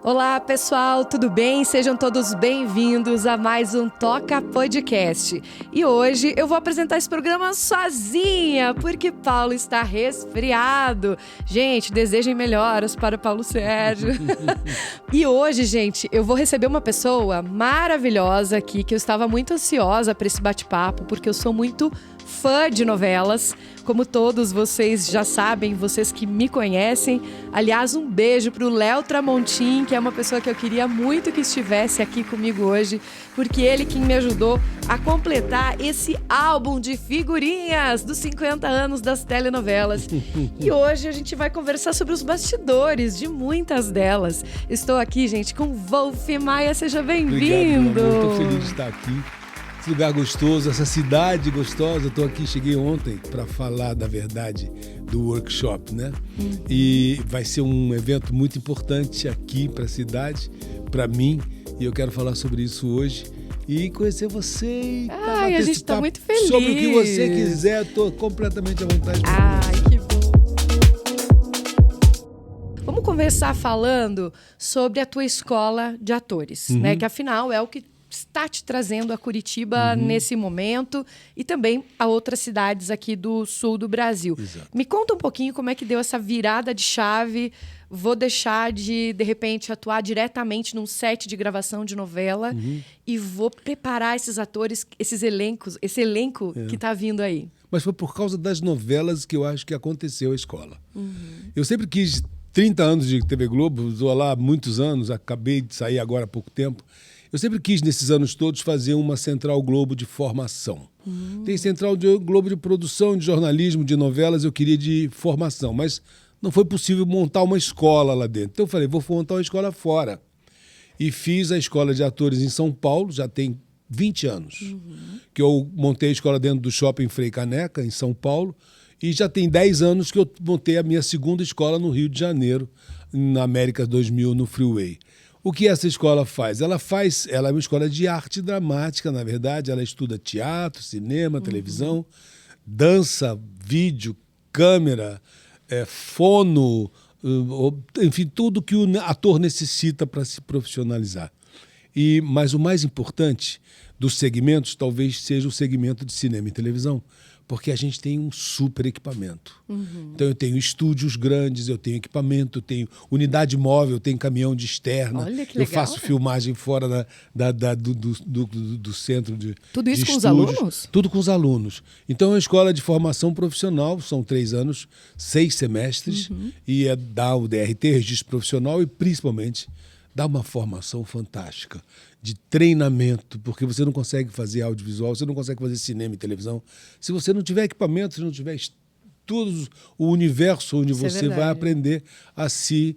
Olá, pessoal, tudo bem? Sejam todos bem-vindos a mais um Toca Podcast. E hoje eu vou apresentar esse programa sozinha, porque Paulo está resfriado. Gente, desejem melhoras para o Paulo Sérgio. E hoje, gente, eu vou receber uma pessoa maravilhosa aqui, que eu estava muito ansiosa para esse bate-papo, porque eu sou muito fã de novelas, como todos vocês já sabem, vocês que me conhecem. Aliás, um beijo pro Léo Tramontim, que é uma pessoa que eu queria muito que estivesse aqui comigo hoje, porque ele que me ajudou a completar esse álbum de figurinhas dos 50 anos das telenovelas. E hoje a gente vai conversar sobre os bastidores de muitas delas. Estou aqui, gente, com Wolf Maia, seja bem-vindo. Obrigado, meu amor. Estou feliz de estar aqui. Esse lugar gostoso, essa cidade gostosa. Estou aqui, cheguei ontem para falar da verdade do workshop, né? E vai ser um evento muito importante aqui para a cidade, para mim, e eu quero falar sobre isso hoje e conhecer você. Ai, a gente está muito feliz. Sobre o que você quiser, estou completamente à vontade. Ai, que bom. Vamos conversar falando sobre a tua escola de atores, né? Que afinal é o que está te trazendo a Curitiba nesse momento e também a outras cidades aqui do sul do Brasil. Exato. Me conta um pouquinho como é que deu essa virada de chave. Vou deixar de repente, atuar diretamente num set de gravação de novela e vou preparar esses atores, esse elenco que está vindo aí. Mas foi por causa das novelas que eu acho que aconteceu a escola. Eu sempre quis 30 anos de TV Globo, estou lá há muitos anos, acabei de sair agora há pouco tempo. Eu sempre quis, nesses anos todos, fazer uma Central Globo de formação. Tem Central Globo de produção, de jornalismo, de novelas, eu queria de formação, mas não foi possível montar uma escola lá dentro. Então eu falei, vou montar uma escola fora. E fiz a escola de atores em São Paulo, já tem 20 anos, que eu montei a escola dentro do Shopping Frei Caneca, em São Paulo, e já tem 10 anos que eu montei a minha segunda escola no Rio de Janeiro, na América 2000, no Freeway. O que essa escola faz? Ela é uma escola de arte dramática, na verdade. Ela estuda teatro, cinema, televisão, dança, vídeo, câmera, fono, enfim, tudo que o ator necessita para se profissionalizar. Mas o mais importante dos segmentos talvez seja o segmento de cinema e televisão, porque a gente tem um super equipamento. Então eu tenho estúdios grandes, eu tenho equipamento, eu tenho unidade móvel, eu tenho caminhão de externa. Olha que legal. Eu faço filmagem fora do centro de Tudo isso de com os estúdios. alunos? Tudo com os alunos. Então é uma escola de formação profissional, são 3 anos, 6 semestres, e dá o DRT, registro profissional, e principalmente dá uma formação fantástica de treinamento, porque você não consegue fazer audiovisual, você não consegue fazer cinema e televisão se você não tiver equipamento, se não tiver todo o universo onde você vai aprender a se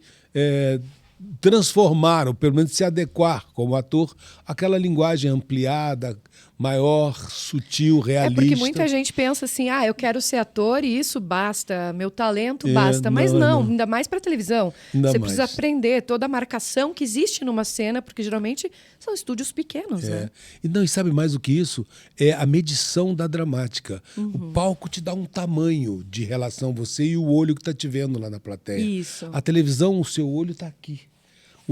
transformar, ou pelo menos se adequar como ator àquela linguagem ampliada, maior, sutil, realista. Porque muita gente pensa assim, eu quero ser ator e isso basta, meu talento basta. Mas não, ainda mais para televisão. Você precisa aprender toda a marcação que existe numa cena, porque geralmente são estúdios pequenos, né? E sabe mais do que isso? É a medição da dramática. O palco te dá um tamanho de relação você e o olho que está te vendo lá na plateia. Isso. A televisão, o seu olho está aqui.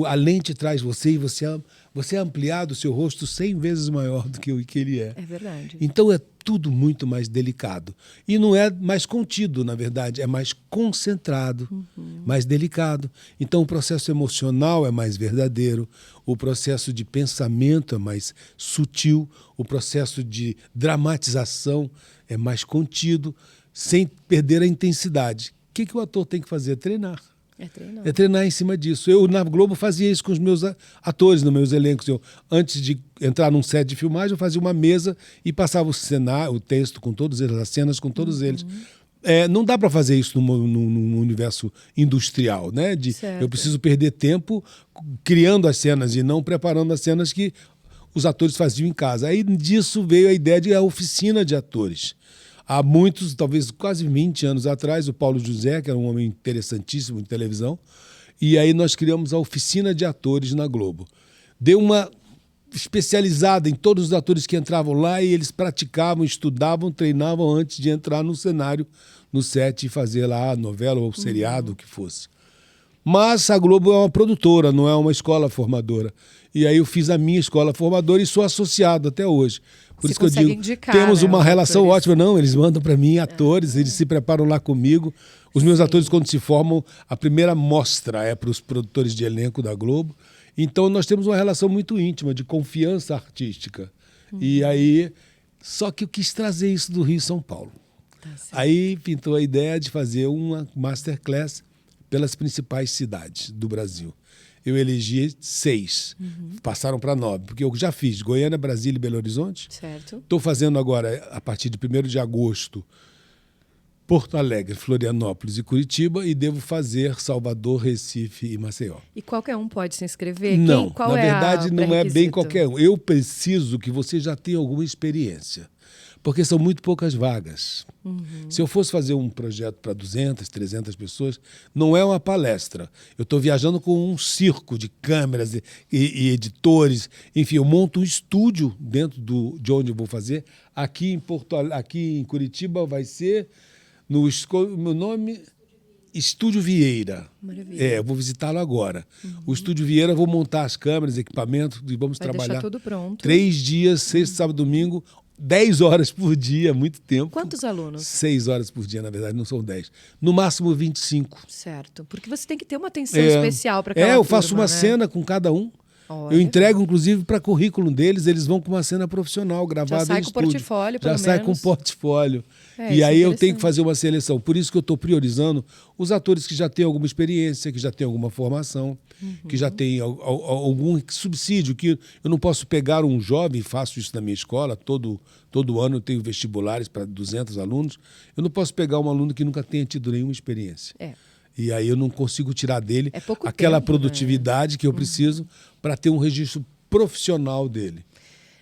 A lente traz você e você é ampliado, o seu rosto 100 vezes maior do que o que ele é. É verdade. Então é tudo muito mais delicado. E não é mais contido, na verdade, é mais concentrado, mais delicado. Então o processo emocional é mais verdadeiro, o processo de pensamento é mais sutil, o processo de dramatização é mais contido, sem perder a intensidade. O que o ator tem que fazer? Treinar. É treinar em cima disso. Eu, na Globo, fazia isso com os meus atores, nos meus elencos. Antes de entrar num set de filmagem, eu fazia uma mesa e passava o texto com todos eles, as cenas com todos eles. Não dá para fazer isso num universo industrial, né? Eu preciso perder tempo criando as cenas e não preparando as cenas que os atores faziam em casa. Aí disso veio a ideia de a oficina de atores. Há muitos, talvez quase 20 anos atrás, o Paulo José, que era um homem interessantíssimo de televisão, e aí nós criamos a oficina de atores na Globo. Deu uma especializada em todos os atores que entravam lá e eles praticavam, estudavam, treinavam antes de entrar no cenário, no set e fazer lá a novela ou o seriado, o que fosse. Mas a Globo é uma produtora, não é uma escola formadora. E aí eu fiz a minha escola formadora e sou associado até hoje. Por isso que eu digo, indicar, temos né, uma relação atores. ótima. Não, eles mandam para mim atores, eles se preparam lá comigo. Os meus atores, quando se formam, a primeira mostra é para os produtores de elenco da Globo. Então nós temos uma relação muito íntima, de confiança artística. E aí, só que eu quis trazer isso do Rio e São Paulo. Aí pintou a ideia de fazer uma masterclass pelas principais cidades do Brasil. Eu elegi 6, passaram para 9, porque eu já fiz Goiânia, Brasília e Belo Horizonte. Certo. Estou fazendo agora, a partir de 1º de agosto, Porto Alegre, Florianópolis e Curitiba, e devo fazer Salvador, Recife e Maceió. E qualquer um pode se inscrever? Não, Qual na é verdade não é bem pré-requisito? qualquer um. Eu preciso que você já tenha alguma experiência, porque são muito poucas vagas. Se eu fosse fazer um projeto para 200, 300 pessoas, não é uma palestra. Eu estou viajando com um circo de câmeras e editores. Enfim, eu monto um estúdio dentro de onde eu vou fazer. Aqui em Curitiba vai ser meu nome... Estúdio Vieira. Maravilha. Eu vou visitá-lo agora. O Estúdio Vieira, vou montar as câmeras, equipamentos e vamos Vai trabalhar deixar tudo pronto. 3 dias, sexta, sábado, domingo, 10 horas por dia, muito tempo. Quantos alunos? 6 horas por dia, na verdade, não são 10. No máximo 25. Certo. Porque você tem que ter uma atenção especial para aquela eu faço turma, uma né? cena com cada um. Olha. Eu entrego, inclusive, para currículo deles, eles vão com uma cena profissional, gravada sai em com estúdio. portfólio, pelo Já sai com menos. portfólio. É, E isso é aí eu tenho interessante. que fazer uma seleção. Por isso que eu estou priorizando os atores que já têm alguma experiência, que já têm alguma formação, que já têm algum subsídio, que eu não posso pegar um jovem, faço isso na minha escola, todo ano eu tenho vestibulares para 200 alunos, eu não posso pegar um aluno que nunca tenha tido nenhuma experiência. E aí eu não consigo tirar dele pouco aquela tempo, produtividade que eu preciso para ter um registro profissional dele.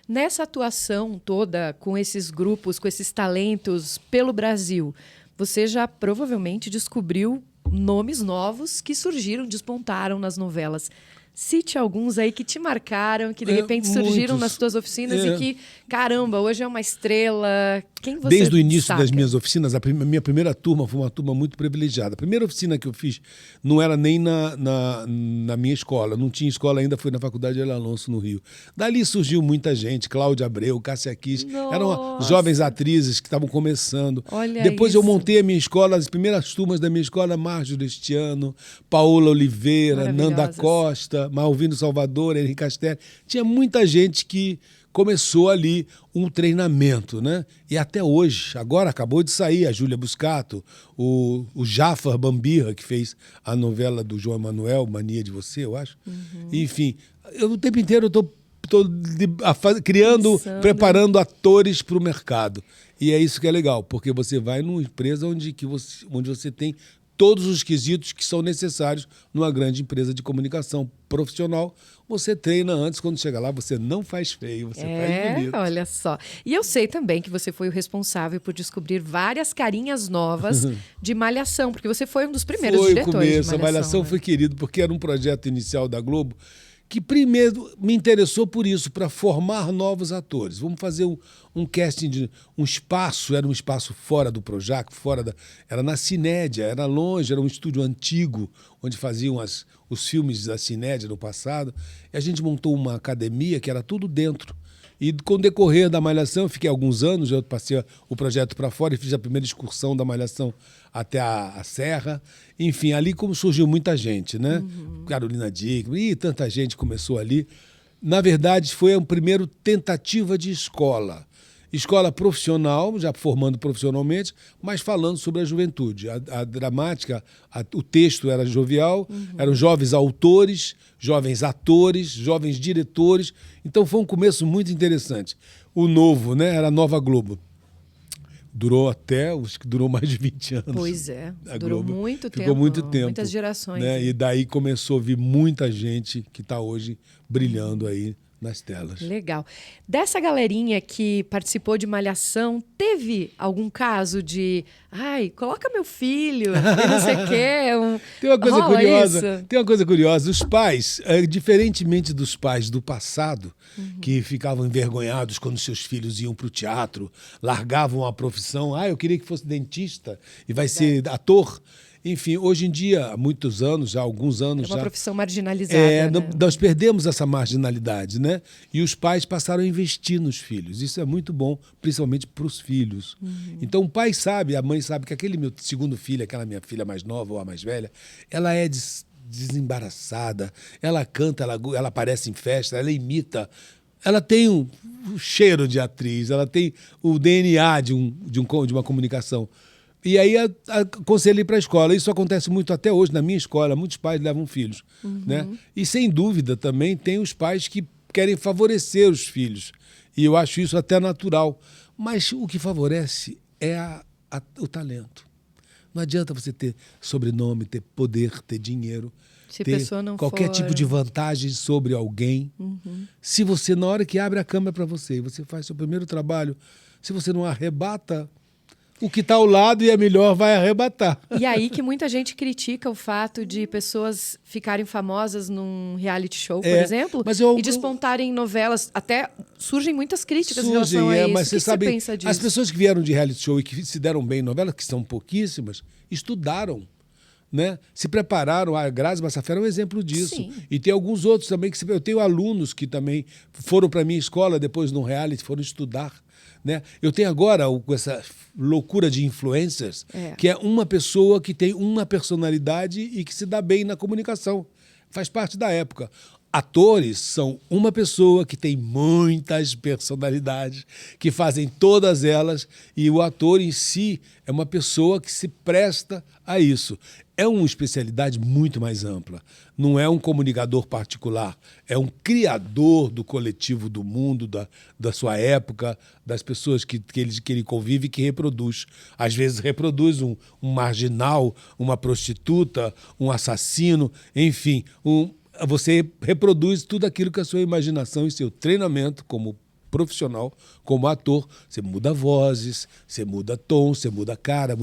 Nessa atuação toda, com esses grupos, com esses talentos pelo Brasil, você já provavelmente descobriu nomes novos que surgiram, despontaram nas novelas. Cite alguns aí que te marcaram, que de repente surgiram muitos. nas suas oficinas e que, caramba, hoje é uma estrela. Quem você Desde o início destaca? das minhas oficinas, minha primeira turma foi uma turma muito privilegiada. A primeira oficina que eu fiz não era nem na minha escola, não tinha escola ainda, foi na Faculdade de Alonso, no Rio. Dali surgiu muita gente, Cláudia Abreu, Cássia Kiss, eram jovens atrizes que estavam começando. Olha Depois eu isso. montei a minha escola, as primeiras turmas da minha escola, Márcio Destiano, Paola Oliveira, Nanda Maravilhosas. Costa, Malvino Salvador, Henrique Castelli. Tinha muita gente que começou ali um treinamento, né? E até hoje, agora acabou de sair a Júlia Buscato, o Jafar Bambirra, que fez a novela do João Emanuel, Mania de Você, eu acho. Enfim, o tempo inteiro eu estou criando, Pensando. preparando atores para o mercado. E é isso que é legal, porque você vai numa empresa onde você tem todos os quesitos que são necessários numa grande empresa de comunicação profissional. Você treina antes, quando chega lá, você não faz feio, você faz bonito. Olha só. E eu sei também que você foi o responsável por descobrir várias carinhas novas de Malhação, porque você foi um dos primeiros Foi o diretores começo, de a Malhação né? foi querido, porque era um projeto inicial da Globo que primeiro me interessou por isso, para formar novos atores. Vamos fazer um casting de um espaço, era um espaço fora do Projac, era na Cinédia, era longe, era um estúdio antigo, onde faziam os filmes da Cinédia no passado. E a gente montou uma academia que era tudo dentro. E com o decorrer da Malhação, eu fiquei alguns anos, eu passei o projeto para fora e fiz a primeira excursão da Malhação até a Serra. Enfim, ali como surgiu muita gente, né? Carolina Dickman, tanta gente começou ali. Na verdade, foi a primeira tentativa de escola. Escola profissional, já formando profissionalmente, mas falando sobre a juventude. A dramática, o texto era jovial, eram jovens autores, jovens atores, jovens diretores. Então foi um começo muito interessante. O novo, né, era a Nova Globo. Acho que durou mais de 20 anos. Pois é, A durou Globo. muito tempo. Ficou muito tempo. Muitas gerações. Né? E daí começou a vir muita gente que está hoje brilhando aí nas telas. Legal. Dessa galerinha que participou de Malhação, teve algum caso de coloca meu filho, e não sei o quê? Tem uma coisa Rola curiosa. isso? Tem uma coisa curiosa. Os pais, diferentemente dos pais do passado, que ficavam envergonhados quando seus filhos iam para o teatro, largavam a profissão. Eu queria que fosse dentista e vai ser ator. Enfim, hoje em dia, há muitos anos, já há alguns anos... É uma já, profissão marginalizada, né? nós perdemos essa marginalidade, né? E os pais passaram a investir nos filhos. Isso é muito bom, principalmente para os filhos. Então, o pai sabe, a mãe sabe que aquele meu segundo filho, aquela minha filha mais nova ou a mais velha, ela é desembaraçada, ela canta, ela aparece em festa, ela imita... Ela tem um cheiro de atriz, ela tem o DNA de uma comunicação. E aí aconselhei para a escola. Isso acontece muito até hoje na minha escola. Muitos pais levam filhos. Né? E, sem dúvida, também tem os pais que querem favorecer os filhos. E eu acho isso até natural. Mas o que favorece é o talento. Não adianta você ter sobrenome, ter poder, ter dinheiro. Se ter pessoa não qualquer for... tipo de vantagem sobre alguém. Se você, na hora que abre a câmera para você, você faz seu primeiro trabalho, se você não arrebata, o que está ao lado e é melhor vai arrebatar. E aí que muita gente critica o fato de pessoas ficarem famosas num reality show, por exemplo, e despontarem em novelas. Até surgem muitas críticas em relação a isso. Mas você sabe, pensa disso? As pessoas que vieram de reality show e que se deram bem em novelas, que são pouquíssimas, estudaram. Né? Se prepararam. A Grazi Massafera é um exemplo disso. Sim. E tem alguns outros também que eu tenho alunos que também foram para a minha escola depois no reality, foram estudar. Né? Eu tenho agora essa loucura de influencers, que é uma pessoa que tem uma personalidade e que se dá bem na comunicação. Faz parte da época. Atores são uma pessoa que tem muitas personalidades, que fazem todas elas, e o ator em si é uma pessoa que se presta a isso. É uma especialidade muito mais ampla. Não é um comunicador particular, é um criador do coletivo do mundo, da sua época, das pessoas que ele convive e que reproduz. Às vezes reproduz um marginal, uma prostituta, um assassino, enfim, você reproduz tudo aquilo que a sua imaginação e seu treinamento como profissional, como ator, você muda vozes, você muda tom, você muda cara,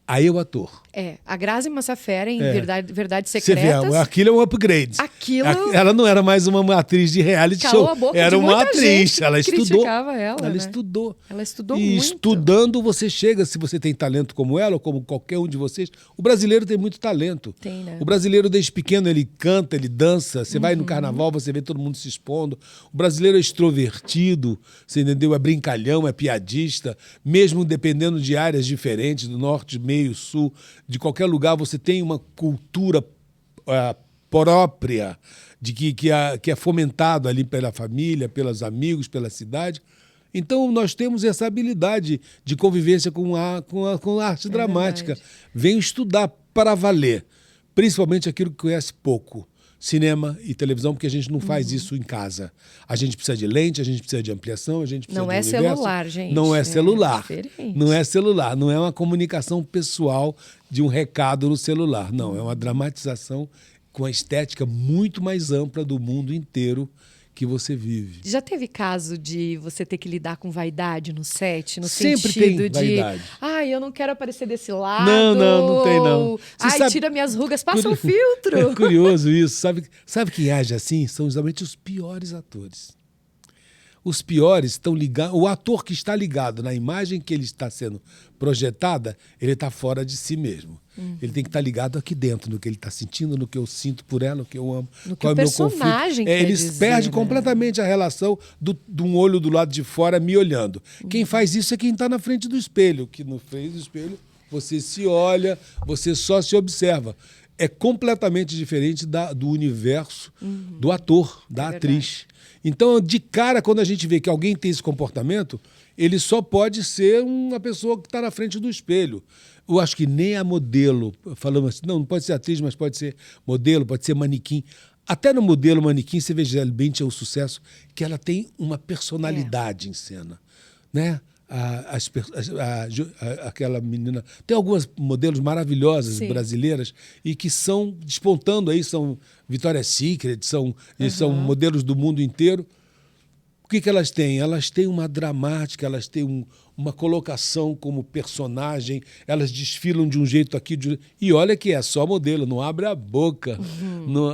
aí é o ator. A Grazi Massafera, em Verdades Você Secretas... vê, aquilo é um upgrade. Ela não era mais uma atriz de reality show, a boca era de uma muita atriz. gente Ela estudou. Criticava ela, né? Estudou. Ela estudou e muito. Estudando, você chega, se você tem talento como ela, ou como qualquer um de vocês. O brasileiro tem muito talento. Tem, né? O brasileiro, desde pequeno, ele canta, ele dança. Você vai no carnaval, você vê todo mundo se expondo. O brasileiro é extrovertido, você entendeu? É brincalhão, é piadista. Mesmo dependendo de áreas diferentes, do norte, meio, sul, de qualquer lugar, você tem uma cultura própria, que é fomentado ali pela família, pelos amigos, pela cidade. Então, nós temos essa habilidade de convivência com a arte dramática. Verdade. Venho estudar para valer, principalmente aquilo que conhece pouco. Cinema e televisão, porque a gente não faz isso em casa. A gente precisa de lente, a gente precisa de ampliação, a gente precisa Não de é universo. celular, gente. Não é celular. Diferente. Não é celular. Não é uma comunicação pessoal de um recado no celular. Não, é uma dramatização com a estética muito mais ampla do mundo inteiro que você vive. Já teve caso de você ter que lidar com vaidade no set? No Sempre sentido tem de... vaidade. Eu não quero aparecer desse lado. Não tem não. Tira minhas rugas, passa um filtro. É curioso isso. Sabe quem age assim? São exatamente os piores atores. Os piores estão ligados... O ator que está ligado na imagem que ele está sendo projetada, ele está fora de si mesmo. Ele tem que estar ligado aqui dentro, no que ele está sentindo, no que eu sinto por ela, no que eu amo. No que o personagem quer Ele dizer, perde né? completamente a relação de um olho do lado de fora me olhando. Quem faz isso é quem está na frente do espelho, que no frente do espelho você se olha, você só se observa. É completamente diferente do universo do ator, da atriz. Então, de cara, quando a gente vê que alguém tem esse comportamento, ele só pode ser uma pessoa que está na frente do espelho. Eu acho que nem a modelo, falando assim, não pode ser atriz, mas pode ser modelo, pode ser manequim. Até no modelo manequim, você vê Gisele Bündchen, o sucesso, que ela tem uma personalidade em cena. Né? Aquela menina... Tem algumas modelos maravilhosas brasileiras e que são despontando aí, são Victoria's Secret, são modelos do mundo inteiro. O que elas têm? Elas têm uma dramática, elas têm uma colocação como personagem, elas desfilam de um jeito aqui, e olha que é só modelo, não abre a boca.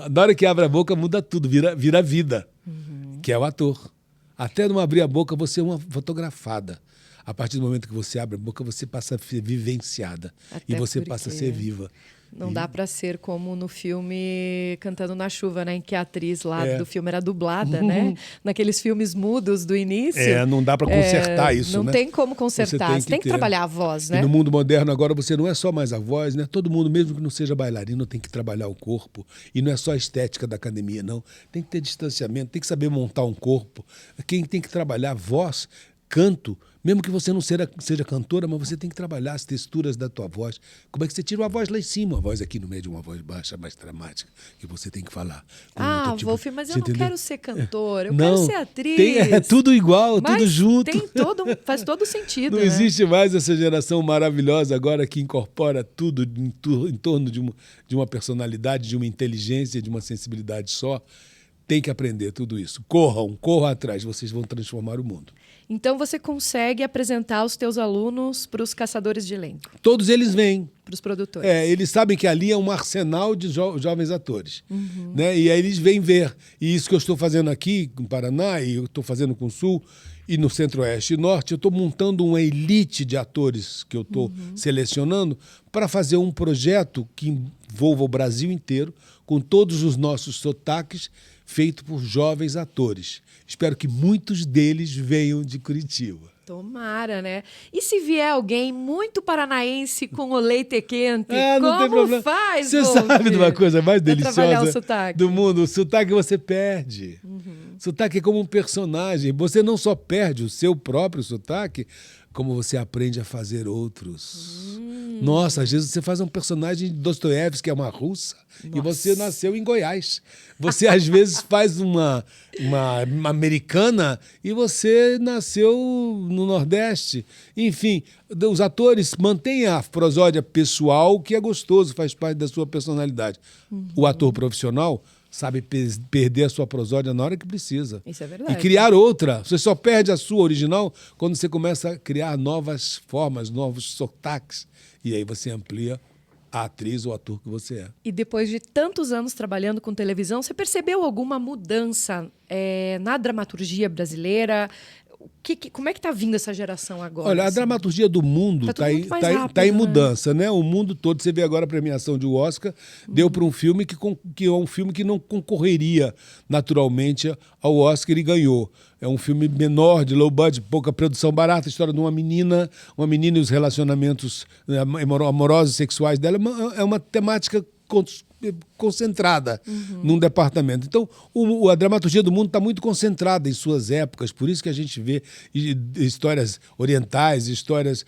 Na hora que abre a boca, muda tudo, vira vida, que é o ator. Até não abrir a boca, você é uma fotografada. A partir do momento que você abre a boca, você passa a ser vivenciada. E você passa a ser viva. Não dá para ser como no filme Cantando na Chuva, né? Em que a atriz lá do filme era dublada, né? Naqueles filmes mudos do início. Não dá para consertar isso, não né? Não tem como consertar. Você tem que trabalhar a voz, né? E no mundo moderno agora você não é só mais a voz, né? Todo mundo, mesmo que não seja bailarino, tem que trabalhar o corpo. E não é só a estética da academia, não. Tem que ter distanciamento, tem que saber montar um corpo. Quem tem que trabalhar voz, canto, mesmo que você não seja cantora, mas você tem que trabalhar as texturas da tua voz. Como é que você tira uma voz lá em cima, uma voz aqui no meio de uma voz baixa, mais dramática, que você tem que falar. Wolf, mas eu não quero ser cantora, eu quero ser atriz. É tudo igual, mas tudo junto. Faz todo sentido. Não existe mais essa geração maravilhosa agora que incorpora tudo em torno de uma personalidade, de uma inteligência, de uma sensibilidade só. Tem que aprender tudo isso. Corram atrás, vocês vão transformar o mundo. Então você consegue apresentar os teus alunos para os caçadores de elenco? Todos eles vêm. Para os produtores. Eles sabem que ali é um arsenal de jovens atores. Né? E aí eles vêm ver. E isso que eu estou fazendo aqui no Paraná, e eu estou fazendo com o Sul, e no Centro-Oeste e Norte, eu estou montando uma elite de atores que eu estou selecionando para fazer um projeto que envolva o Brasil inteiro, com todos os nossos sotaques, feito por jovens atores. Espero que muitos deles venham de Curitiba. Tomara, né? E se vier alguém muito paranaense com o leite quente, não tem problema. Faz, Você sabe de uma coisa mais deliciosa do mundo? O sotaque você perde. Sotaque é como um personagem. Você não só perde o seu próprio sotaque, como você aprende a fazer outros. Nossa, às vezes você faz um personagem de Dostoiévski, que é uma russa, e você nasceu em Goiás. Você, às vezes, faz uma americana e você nasceu no Nordeste. Enfim, os atores mantêm a prosódia pessoal, que é gostoso, faz parte da sua personalidade. O ator profissional sabe perder a sua prosódia na hora que precisa. Isso é verdade. E criar outra. Você só perde a sua original quando você começa a criar novas formas, novos sotaques. E aí você amplia a atriz ou ator que você é. E depois de tantos anos trabalhando com televisão, você percebeu alguma mudança na dramaturgia brasileira? Como é que está vindo essa geração agora? Olha, a dramaturgia do mundo está em mudança, né? O mundo todo, você vê agora a premiação de Oscar, deu para um filme que é um filme que não concorreria naturalmente ao Oscar e ganhou. É um filme menor, de low budget, pouca produção barata, a história de uma menina e os relacionamentos amorosos e sexuais dela. É uma temática concentrada num departamento. Então, a dramaturgia do mundo está muito concentrada em suas épocas, por isso que a gente vê histórias orientais, histórias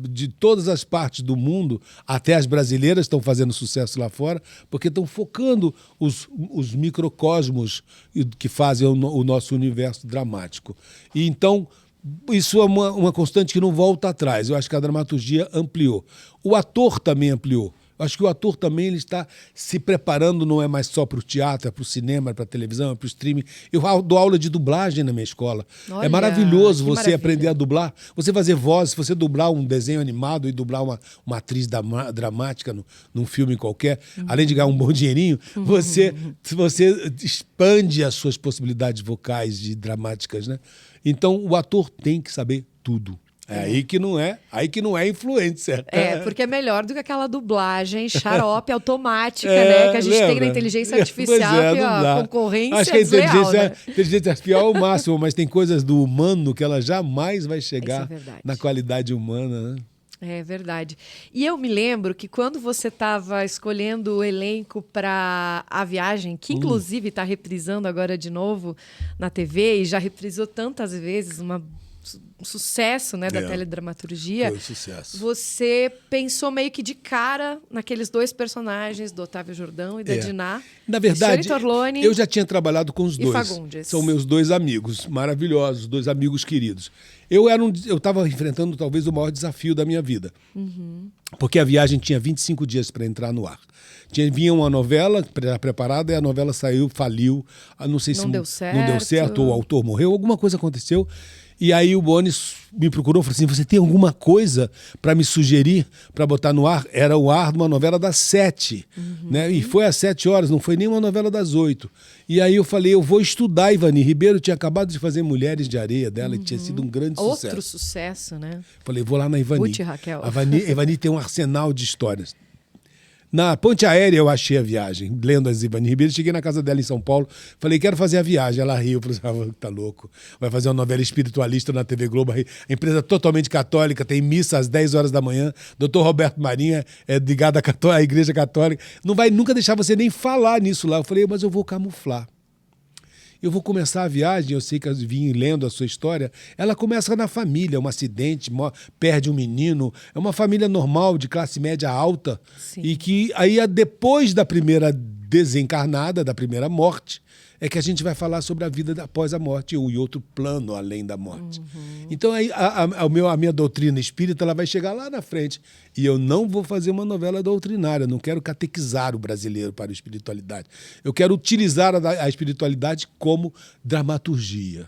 de todas as partes do mundo, até as brasileiras estão fazendo sucesso lá fora, porque estão focando os microcosmos que fazem o nosso universo dramático. E então, isso é uma constante que não volta atrás. Eu acho que a dramaturgia ampliou. O ator também ampliou. Acho que o ator também ele está se preparando, não é mais só para o teatro, é para o cinema, é para a televisão, é para o streaming. Eu dou aula de dublagem na minha escola. Olha, é maravilhoso você aprender a dublar. Você fazer voz, se você dublar um desenho animado e dublar uma atriz dramática num filme qualquer, além de ganhar um bom dinheirinho, você expande as suas possibilidades vocais e dramáticas, né? Então, o ator tem que saber tudo. Aí que não é influencer. Porque é melhor do que aquela dublagem xarope automática, né? Que a gente tem na inteligência artificial, que a concorrência acho que a desleal, inteligência artificial é o máximo, mas tem coisas do humano que ela jamais vai chegar na qualidade humana, né? É verdade. E eu me lembro que quando você estava escolhendo o elenco para A Viagem, que inclusive está reprisando agora de novo na TV e já reprisou tantas vezes, um sucesso, né, da teledramaturgia. Foi um sucesso. Você pensou meio que de cara naqueles dois personagens, do Otávio Jordão e da Diná. Na verdade, Torlone, eu já tinha trabalhado com os dois. Fagundes. São meus dois amigos maravilhosos, dois amigos queridos. Eu estava enfrentando talvez o maior desafio da minha vida. Porque A Viagem tinha 25 dias para entrar no ar. Vinha uma novela preparada e a novela faliu. Não sei se não deu certo, ou o autor morreu, alguma coisa aconteceu. E aí o Bones me procurou e falou assim, você tem alguma coisa para me sugerir para botar no ar? Era o ar de uma novela das 7, né? E foi às 7 horas, não foi nem uma novela das 8. E aí eu falei, eu vou estudar. Ivani Ribeiro tinha acabado de fazer Mulheres de Areia dela, e tinha sido um grande sucesso. Outro sucesso, né? Falei, vou lá na Ivani. Raquel. A Ivani tem um arsenal de histórias. Na ponte aérea eu achei a viagem, lendo as Ivani Ribeiro. Cheguei na casa dela em São Paulo, falei, quero fazer a viagem. Ela riu, falou assim, tá louco, vai fazer uma novela espiritualista na TV Globo. A empresa totalmente católica, tem missa às 10 horas da manhã, doutor Roberto Marinho é ligado à Igreja Católica, não vai nunca deixar você nem falar nisso lá. Eu falei, mas eu vou camuflar. Eu vou começar a viagem, eu sei que eu vim lendo a sua história, ela começa na família, um acidente, perde um menino, é uma família normal, de classe média alta, Sim. E que aí depois da primeira desencarnada, da primeira morte, é que a gente vai falar sobre a vida após a morte e outro plano além da morte. Então aí a minha doutrina espírita ela vai chegar lá na frente e eu não vou fazer uma novela doutrinária, não quero catequizar o brasileiro para a espiritualidade. Eu quero utilizar a espiritualidade como dramaturgia,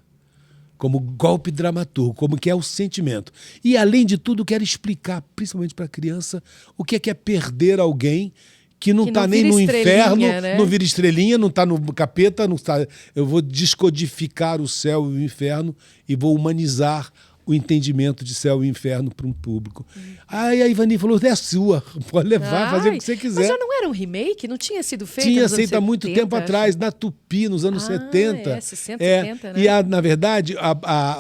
como golpe dramaturgo, como que é o sentimento. E além de tudo, quero explicar, principalmente para a criança, o que é perder alguém que não está nem no inferno, né? Não vira estrelinha, não está no capeta, não tá... Eu vou descodificar o céu e o inferno e vou humanizar o entendimento de céu e inferno para um público. Aí a Ivani falou, é sua, pode levar, fazer o que você quiser. Mas já não era um remake? Não tinha sido feito Tinha nos anos feito há muito 70, tempo atrás, na Tupi, nos anos 70. 60, 70, né? E, na verdade,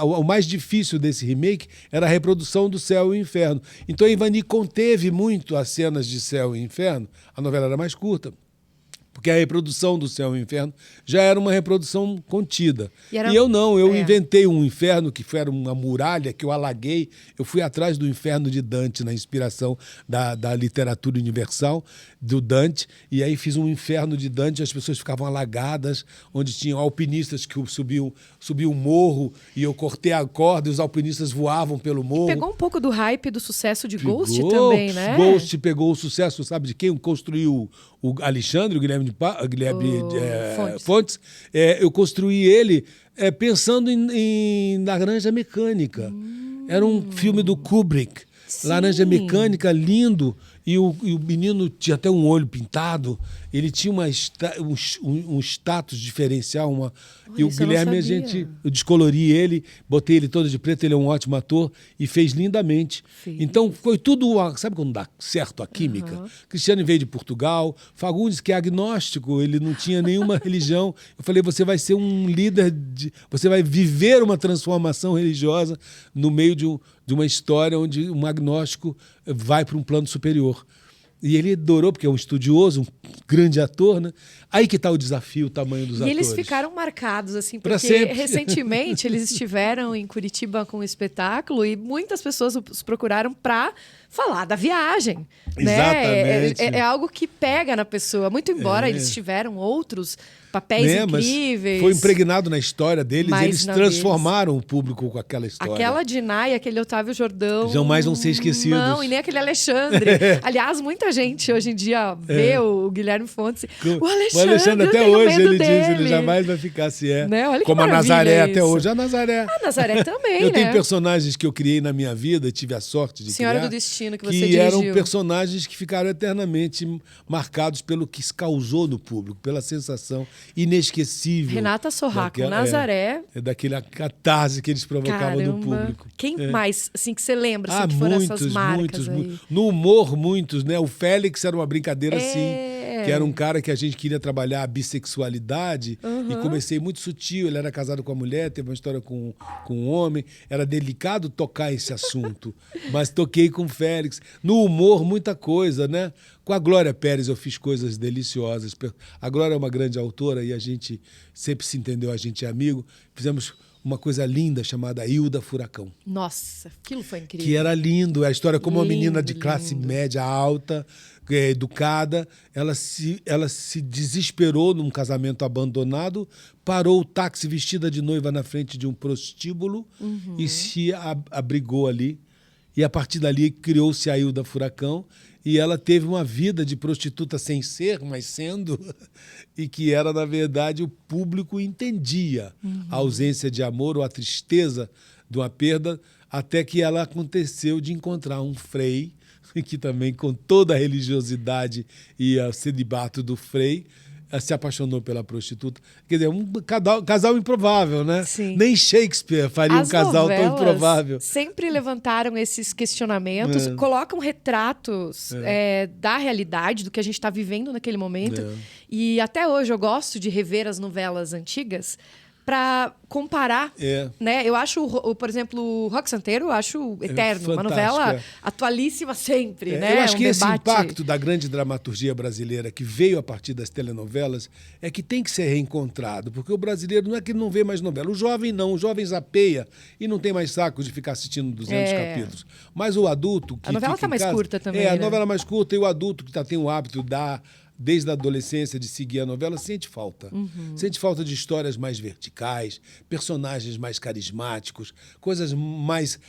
o mais difícil desse remake era a reprodução do céu e o inferno. Então a Ivani conteve muito as cenas de céu e inferno, a novela era mais curta, porque a reprodução do céu e o inferno já era uma reprodução contida. E eu não, eu inventei um inferno que era uma muralha que eu alaguei. Eu fui atrás do inferno de Dante, na inspiração da literatura universal do Dante, e aí fiz um inferno de Dante, as pessoas ficavam alagadas, onde tinham alpinistas que subiam um morro, e eu cortei a corda e os alpinistas voavam pelo morro. E pegou um pouco do hype do sucesso de Ghost também, né? Ghost pegou o sucesso, sabe de quem? Construiu o Alexandre, o Guilherme Fontes. Eu construí ele pensando em Laranja Mecânica. Era um filme do Kubrick. Sim. Laranja Mecânica, lindo. E o menino tinha até um olho pintado. Ele tinha um status diferencial. E o Guilherme, eu descolori ele, botei ele todo de preto, ele é um ótimo ator e fez lindamente. Sim. Então, foi tudo... Sabe quando dá certo a química? Cristiano veio de Portugal, Fagundes, que é agnóstico, ele não tinha nenhuma religião. Eu falei, você vai ser um líder, você vai viver uma transformação religiosa no meio de uma história onde um agnóstico vai para um plano superior. E ele adorou, porque é um estudioso, um grande ator, né? Aí que está o desafio, o tamanho dos atores. E eles ficaram marcados, assim, porque recentemente eles estiveram em Curitiba com um espetáculo e muitas pessoas os procuraram para falar da viagem. Exatamente. Né? É algo que pega na pessoa. Muito embora eles tiveram outros papéis incríveis. Foi impregnado na história deles, eles transformaram o público com aquela história. Aquela Dinah e aquele Otávio Jordão... Jamais vão ser esquecidos. Não, e nem aquele Alexandre. Aliás, muita gente hoje em dia vê o Guilherme Fontes. O Alexandre até hoje, ele diz, ele jamais vai ficar se é. Né? Olha como a Nazaré até hoje. A Nazaré também, eu tenho personagens que eu criei na minha vida, tive a sorte de Senhora criar. do Destino, que você dirigiu. dirigiu. Eram personagens que ficaram eternamente marcados pelo que se causou no público, pela sensação inesquecível. Renata Sorraco, Nazaré. Daquela catarse que eles provocavam no público. Quem mais, assim, que você lembra, assim, que foram essas marcas aí? No humor, muitos, né? O Félix era uma brincadeira assim, que era um cara que a gente queria trabalhar a bissexualidade e comecei muito sutil. Ele era casado com a mulher, teve uma história com um homem. Era delicado tocar esse assunto, mas toquei com o Félix. No humor, muita coisa, né? Com a Glória Pérez eu fiz coisas deliciosas. A Glória é uma grande autora e a gente sempre se entendeu, a gente é amigo. Fizemos uma coisa linda chamada Hilda Furacão. Nossa, aquilo foi incrível. Que era lindo. A história como uma menina de classe média alta, educada, ela se desesperou num casamento abandonado, parou o táxi vestida de noiva na frente de um prostíbulo e se abrigou ali. E a partir dali criou-se a Hilda Furacão e ela teve uma vida de prostituta sem ser, mas sendo, e que era, na verdade, o público entendia a ausência de amor ou a tristeza de uma perda, até que ela aconteceu de encontrar um frei, que também, com toda a religiosidade e o celibato do frei, se apaixonou pela prostituta. Quer dizer, um casal improvável, né? Sim. Nem Shakespeare faria um casal tão improvável. Sempre levantaram esses questionamentos, colocam retratos da realidade, do que a gente está vivendo naquele momento. E até hoje eu gosto de rever as novelas antigas para comparar, né? Eu acho, por exemplo, o Rock Santeiro, eu acho eterno, uma novela atualíssima sempre, né? Eu acho que esse impacto da grande dramaturgia brasileira que veio a partir das telenovelas é que tem que ser reencontrado, porque o brasileiro não é que ele não vê mais novela, o jovem não, o jovem zapeia e não tem mais saco de ficar assistindo 200 capítulos. Mas o adulto que a novela está mais curta também, a novela mais curta, e o adulto que tem o hábito desde a adolescência de seguir a novela, sente falta. Sente falta de histórias mais verticais, personagens mais carismáticos, coisas mais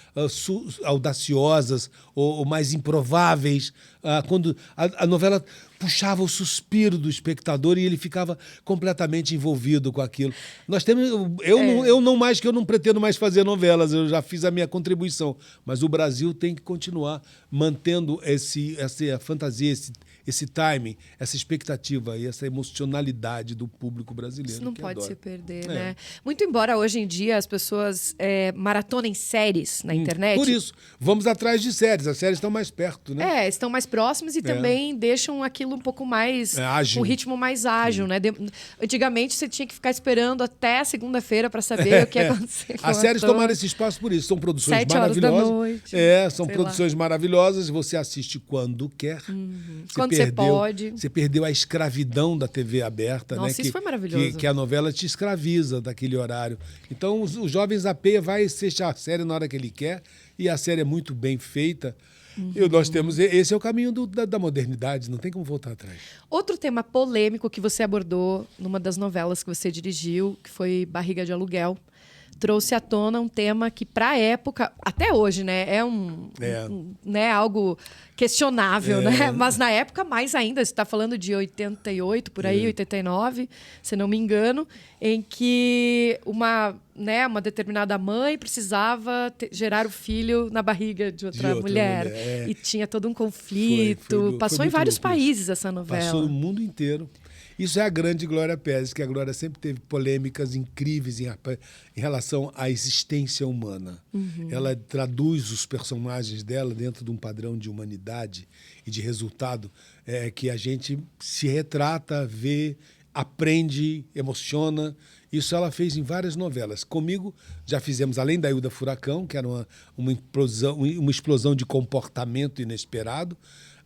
audaciosas ou mais improváveis. Quando a novela puxava o suspiro do espectador e ele ficava completamente envolvido com aquilo. Nós temos, eu não pretendo mais fazer novelas, eu já fiz a minha contribuição, mas o Brasil tem que continuar mantendo essa fantasia, esse timing, essa expectativa e essa emocionalidade do público brasileiro. Isso não pode se perder, né? Muito embora hoje em dia as pessoas maratonem séries na internet. Por isso, vamos atrás de séries. As séries estão mais perto, né? Estão mais próximas e também deixam aquilo um pouco mais... ágil. Um ritmo mais ágil, né? Antigamente você tinha que ficar esperando até segunda-feira para saber o que ia acontecer com As séries tomaram esse espaço por isso. São produções 7 horas maravilhosas. Da noite. São produções maravilhosas. Você assiste quando quer. Quando você pode. Você perdeu a escravidão da TV aberta. Nossa, né? isso foi maravilhoso. Que a novela te escraviza daquele horário. Então, os jovens zapeia, vai assistir a série na hora que ele quer, e a série é muito bem feita. E nós temos... Esse é o caminho da modernidade, não tem como voltar atrás. Outro tema polêmico que você abordou numa das novelas que você dirigiu, que foi Barriga de Aluguel, trouxe à tona um tema que, para a época, até hoje, né, né, algo questionável, né? Mas na época, mais ainda, você está falando de 88, por aí, 89, se não me engano, em que uma determinada mãe precisava gerar o filho na barriga de outra mulher. E tinha todo um conflito. Passou em vários países essa novela. Passou no mundo inteiro. Isso é a grande Glória Pérez, que a Glória sempre teve polêmicas incríveis em relação à existência humana. Ela traduz os personagens dela dentro de um padrão de humanidade e de resultado que a gente se retrata, vê, aprende, emociona. Isso ela fez em várias novelas. Comigo já fizemos, além da Hilda Furacão, que era uma explosão de comportamento inesperado.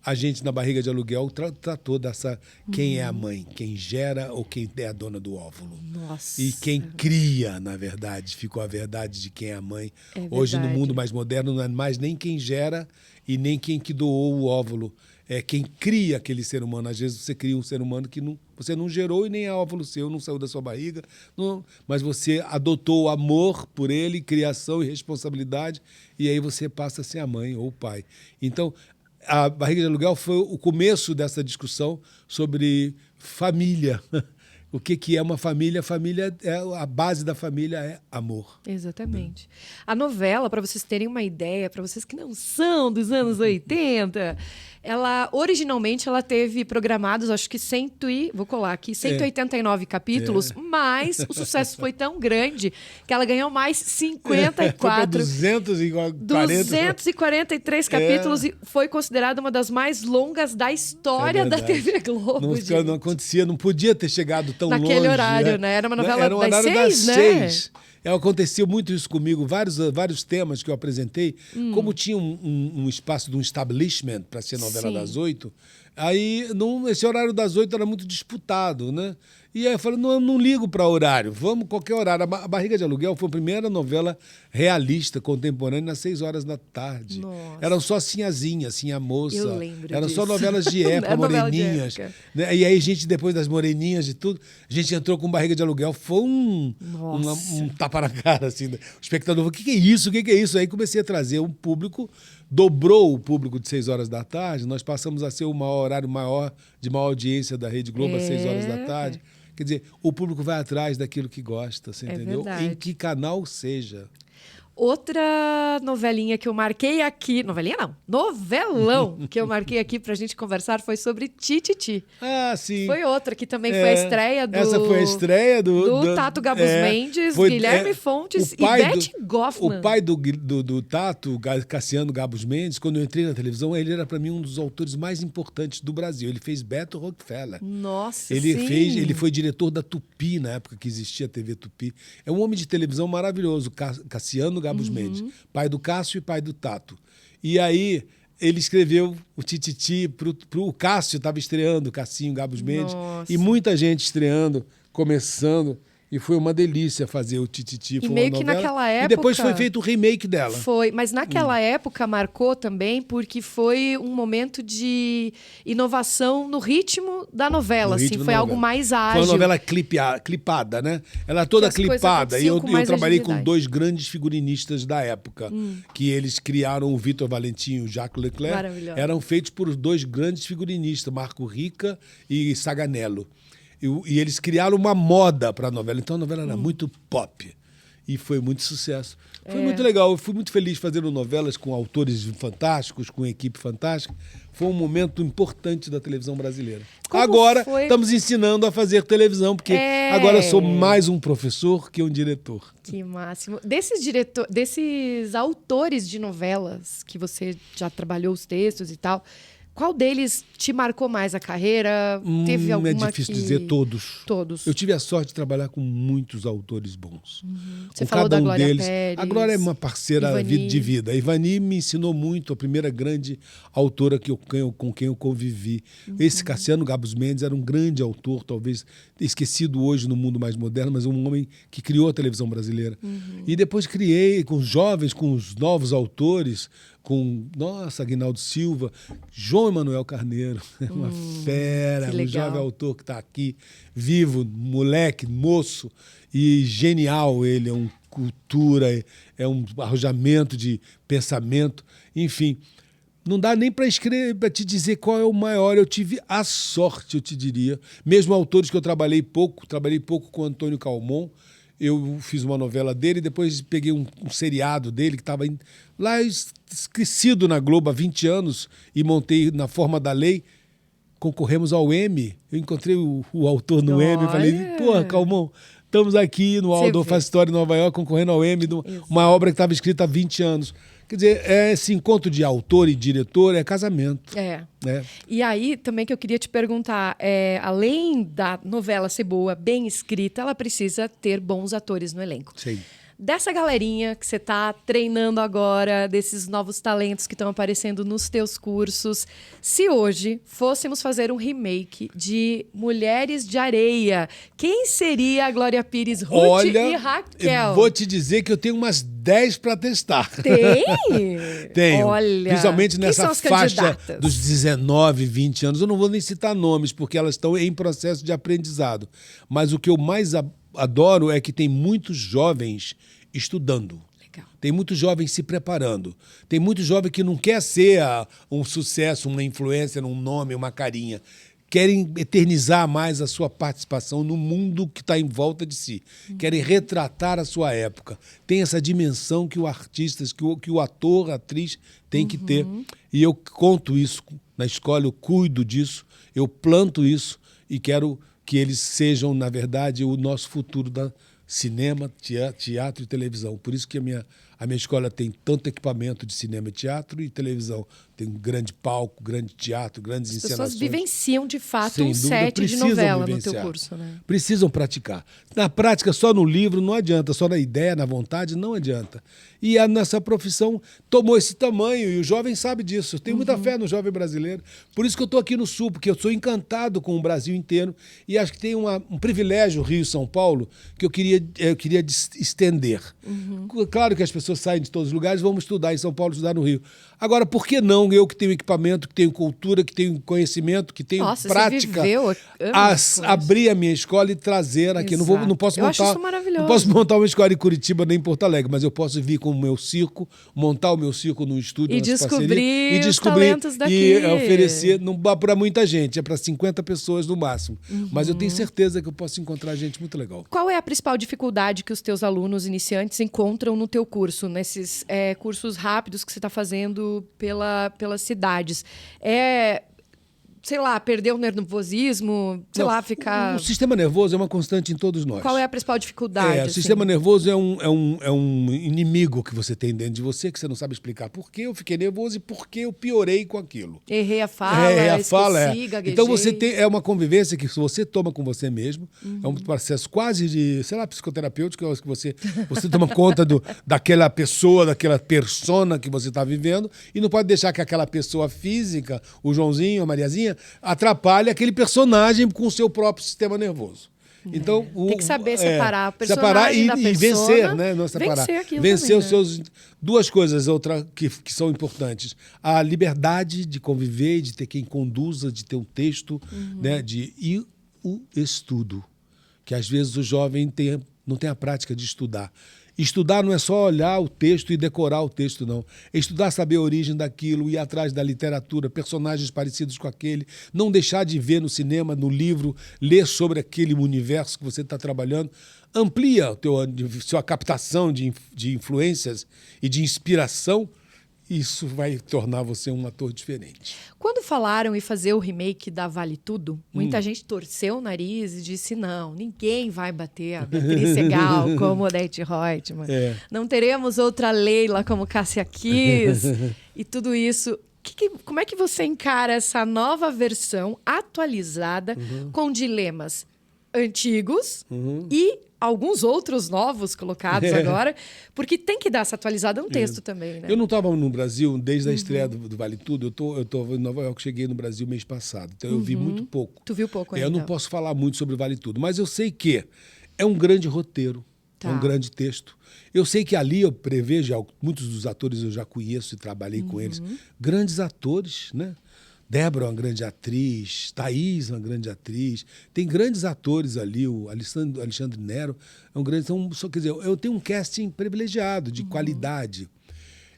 A gente, na Barriga de Aluguel, tratou dessa quem é a mãe, quem gera ou quem é a dona do óvulo. Nossa. E quem cria, na verdade, ficou a verdade de quem é a mãe. Hoje, no mundo mais moderno, não é mais nem quem gera e nem quem que doou o óvulo. É quem cria aquele ser humano. Às vezes você cria um ser humano que você não gerou e nem é óvulo seu, não saiu da sua barriga, mas você adotou o amor por ele, criação e responsabilidade, e aí você passa a ser a mãe ou o pai. Então, a Barriga de Aluguel foi o começo dessa discussão sobre família. O que é uma família? A base da família é amor. Exatamente. A novela, para vocês terem uma ideia, para vocês que não são dos anos 80, originalmente ela teve programados, acho que 189 capítulos, mas o sucesso foi tão grande que ela ganhou mais 54. 243 capítulos e foi considerada uma das mais longas da história da TV Globo. Não acontecia, não podia ter chegado tão longe. Naquele horário, né? Era uma novela das 6, né? 6. Aconteceu muito isso comigo, vários temas que eu apresentei, como tinha um espaço de um establishment para ser novela das 8, aí esse horário das 8 era muito disputado, né? E aí eu falei, não ligo para horário, vamos qualquer horário. A Barriga de Aluguel foi a primeira novela realista, contemporânea, às 6 horas da tarde. Nossa. Eram só Sinhazinha, Sinha Moça. Eu lembro Eram disso. só novelas de época, moreninhas. Né? E aí, depois das moreninhas e tudo, a gente entrou com Barriga de Aluguel. Foi um tapa na cara, assim. O espectador falou, o que é isso? O que é isso? Aí comecei a trazer um público, dobrou o público de 6 horas da tarde, nós passamos a ser o horário de maior audiência da Rede Globo às 6 horas da tarde. Quer dizer, o público vai atrás daquilo que gosta, você entendeu? Verdade. Em que canal seja. Outra novelinha que eu marquei aqui... Novelinha não, novelão que eu marquei aqui pra gente conversar foi sobre Tititi. Ah, sim. Foi outra que também foi a estreia do... Essa foi a estreia do Tato Gabus Mendes, Guilherme Fontes e Beth Goffman. O pai do Tato, Cassiano Gabus Mendes, quando eu entrei na televisão, ele era para mim um dos autores mais importantes do Brasil. Ele fez Beto Rockefeller. Nossa, ele foi diretor da Tupi, na época que existia a TV Tupi. É um homem de televisão maravilhoso, Cassiano Gabus Mendes, pai do Cássio e pai do Tato. E aí ele escreveu o Tititi o Cássio, estava estreando, o Cassinho Gabus Mendes, e muita gente estreando, começando. E foi uma delícia fazer o Tititi. E meio que naquela época... E depois foi feito o remake dela. Foi, mas naquela época marcou também porque foi um momento de inovação no ritmo da novela. Assim, foi algo mais ágil. Foi uma novela clipada, né? Ela toda clipada. E eu trabalhei com 2 grandes figurinistas da época, que eles criaram o Vitor Valentim e o Jacques Leclerc. Eram feitos por 2 grandes figurinistas, Marco Rica e Saganello. E eles criaram uma moda para a novela. Então a novela era muito pop. E foi muito sucesso. Foi muito legal. Eu fui muito feliz fazendo novelas com autores fantásticos, com equipe fantástica. Foi um momento importante da televisão brasileira. Agora estamos ensinando a fazer televisão, porque agora eu sou mais um professor que um diretor. Que máximo. Desses autores de novelas que você já trabalhou os textos e tal... Qual deles te marcou mais a carreira? Teve alguma É difícil dizer todos. Todos. Eu tive a sorte de trabalhar com muitos autores bons. Você falou da Glória Pérez. A Glória é uma parceira de vida. A Ivani me ensinou muito, a primeira grande autora com quem eu convivi. Esse Cassiano Gabus Mendes era um grande autor, talvez esquecido hoje no mundo mais moderno, mas um homem que criou a televisão brasileira. E depois criei com os jovens, com os novos autores, com, Aguinaldo Silva, João Emanuel Carneiro, uma fera, um jovem autor que está aqui, vivo, moleque, moço, e genial ele, é uma cultura, é um arrojamento de pensamento, enfim. Não dá nem para te dizer qual é o maior. Eu tive a sorte, eu te diria. Mesmo autores que eu trabalhei pouco com o Antônio Calmon. Eu fiz uma novela dele, depois peguei um seriado dele que estava lá esquecido na Globo há 20 anos e montei na Forma da Lei. Concorremos ao Emmy. Eu encontrei o autor no Emmy e falei, porra, Calmon, estamos aqui no Aldo Faz História em Nova York concorrendo ao Emmy, uma obra que estava escrita há 20 anos. Quer dizer, esse encontro de autor e diretor é casamento. E aí, também que eu queria te perguntar, além da novela ser boa, bem escrita, ela precisa ter bons atores no elenco. Sim. Dessa galerinha que você está treinando agora, desses novos talentos que estão aparecendo nos teus cursos, se hoje fôssemos fazer um remake de Mulheres de Areia, quem seria a Glória Pires, Ruth e Raquel? Eu vou te dizer que eu tenho umas 10 para testar. Tem? Tenho. Olha, principalmente nessa faixa candidatas? Dos 19, 20 anos. Eu não vou nem citar nomes, porque elas estão em processo de aprendizado. Mas o que eu mais adoro é que tem muitos jovens estudando. Legal. Tem muitos jovens se preparando. Tem muito jovem que não quer ser um sucesso, uma influência, um nome, uma carinha. Querem eternizar mais a sua participação no mundo que está em volta de si. Querem retratar a sua época. Tem essa dimensão que o artista, que o ator, a atriz tem que ter. E eu conto isso na escola, eu cuido disso, eu planto isso e quero que eles sejam, na verdade, o nosso futuro da cinema, teatro e televisão. Por isso que a minha escola tem tanto equipamento de cinema, teatro e televisão. Tem um grande palco, grande teatro, grandes encenações. As pessoas vivenciam, de fato, um set de novela no teu curso, né? Precisam praticar. Na prática, só no livro não adianta, só na ideia, na vontade, não adianta. E a nossa profissão tomou esse tamanho, e o jovem sabe disso. Eu tenho muita fé no jovem brasileiro. Por isso que eu estou aqui no Sul, porque eu sou encantado com o Brasil inteiro, e acho que tem um privilégio, Rio e São Paulo, que eu queria estender. Claro que as pessoas saem de todos os lugares, vamos estudar em São Paulo, estudar no Rio. Agora, por que não eu que tenho equipamento, que tenho cultura, que tenho conhecimento, que tenho prática, abrir a minha escola e trazer aqui? Não posso acho isso maravilhoso. Não posso montar uma escola em Curitiba nem em Porto Alegre, mas eu posso vir com o meu circo, montar o meu circo no estúdio, e descobrir os talentos daqui. E oferecer, não dá para muita gente, é para 50 pessoas no máximo. Mas eu tenho certeza que eu posso encontrar gente muito legal. Qual é a principal dificuldade que os teus alunos iniciantes encontram no teu curso, nesses cursos rápidos que você está fazendo pelas cidades? Sei lá, perder o nervosismo, ficar... O sistema nervoso é uma constante em todos nós. Qual é a principal dificuldade? O sistema nervoso é um inimigo que você tem dentro de você, que você não sabe explicar por que eu fiquei nervoso e por que eu piorei com aquilo. Errei a fala, gaguejei. Então é uma convivência que você toma com você mesmo, é um processo quase de, psicoterapêutico, que você toma conta daquela pessoa, daquela persona que você está vivendo, e não pode deixar que aquela pessoa física, o Joãozinho, a Mariazinha, atrapalhe aquele personagem com o seu próprio sistema nervoso. Então, tem que saber separar o personagem da persona. E vencer, né? Não separar. Vencer os seus... Duas coisas que são importantes. A liberdade de conviver, de ter quem conduza, de ter um texto, né? E o estudo. Que às vezes o jovem não tem a prática de estudar. Estudar não é só olhar o texto e decorar o texto, não. É estudar, saber a origem daquilo, ir atrás da literatura, personagens parecidos com aquele, não deixar de ver no cinema, no livro, ler sobre aquele universo que você está trabalhando. Amplia sua captação de influências e de inspiração. Isso vai tornar você um ator diferente. Quando falaram em fazer o remake da Vale Tudo, muita gente torceu o nariz e disse, não, ninguém vai bater a Beatriz Segal como Odete Roitman. Não teremos outra Leila como Cássia Kiss e tudo isso. Como é que você encara essa nova versão atualizada com dilemas antigos e alguns outros novos colocados agora, porque tem que dar essa atualizada no texto também, né? Eu não estava no Brasil desde a estreia do Vale Tudo. Eu tô em Nova York, cheguei no Brasil mês passado, então eu vi muito pouco. Tu viu pouco ainda? Eu não posso falar muito sobre o Vale Tudo, mas eu sei que é um grande roteiro, é um grande texto. Eu sei que ali eu prevejo, muitos dos atores eu já conheço e trabalhei com eles, grandes atores, né? Débora é uma grande atriz, Thaís é uma grande atriz, tem grandes atores ali, o Alexandre Nero é um grande... quer dizer, eu tenho um casting privilegiado, de qualidade.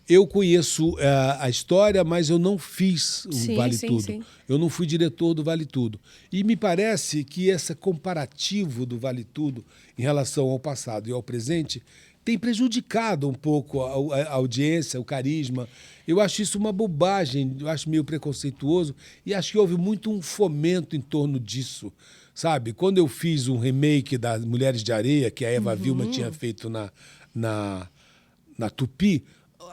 Eu conheço a história, mas eu não fiz o Vale Tudo. Sim. Eu não fui diretor do Vale Tudo. E me parece que esse comparativo do Vale Tudo em relação ao passado e ao presente tem prejudicado um pouco a audiência, o carisma. Eu acho isso uma bobagem, eu acho meio preconceituoso e acho que houve muito um fomento em torno disso, sabe? Quando eu fiz um remake das Mulheres de Areia, que a Eva Vilma tinha feito na Tupi,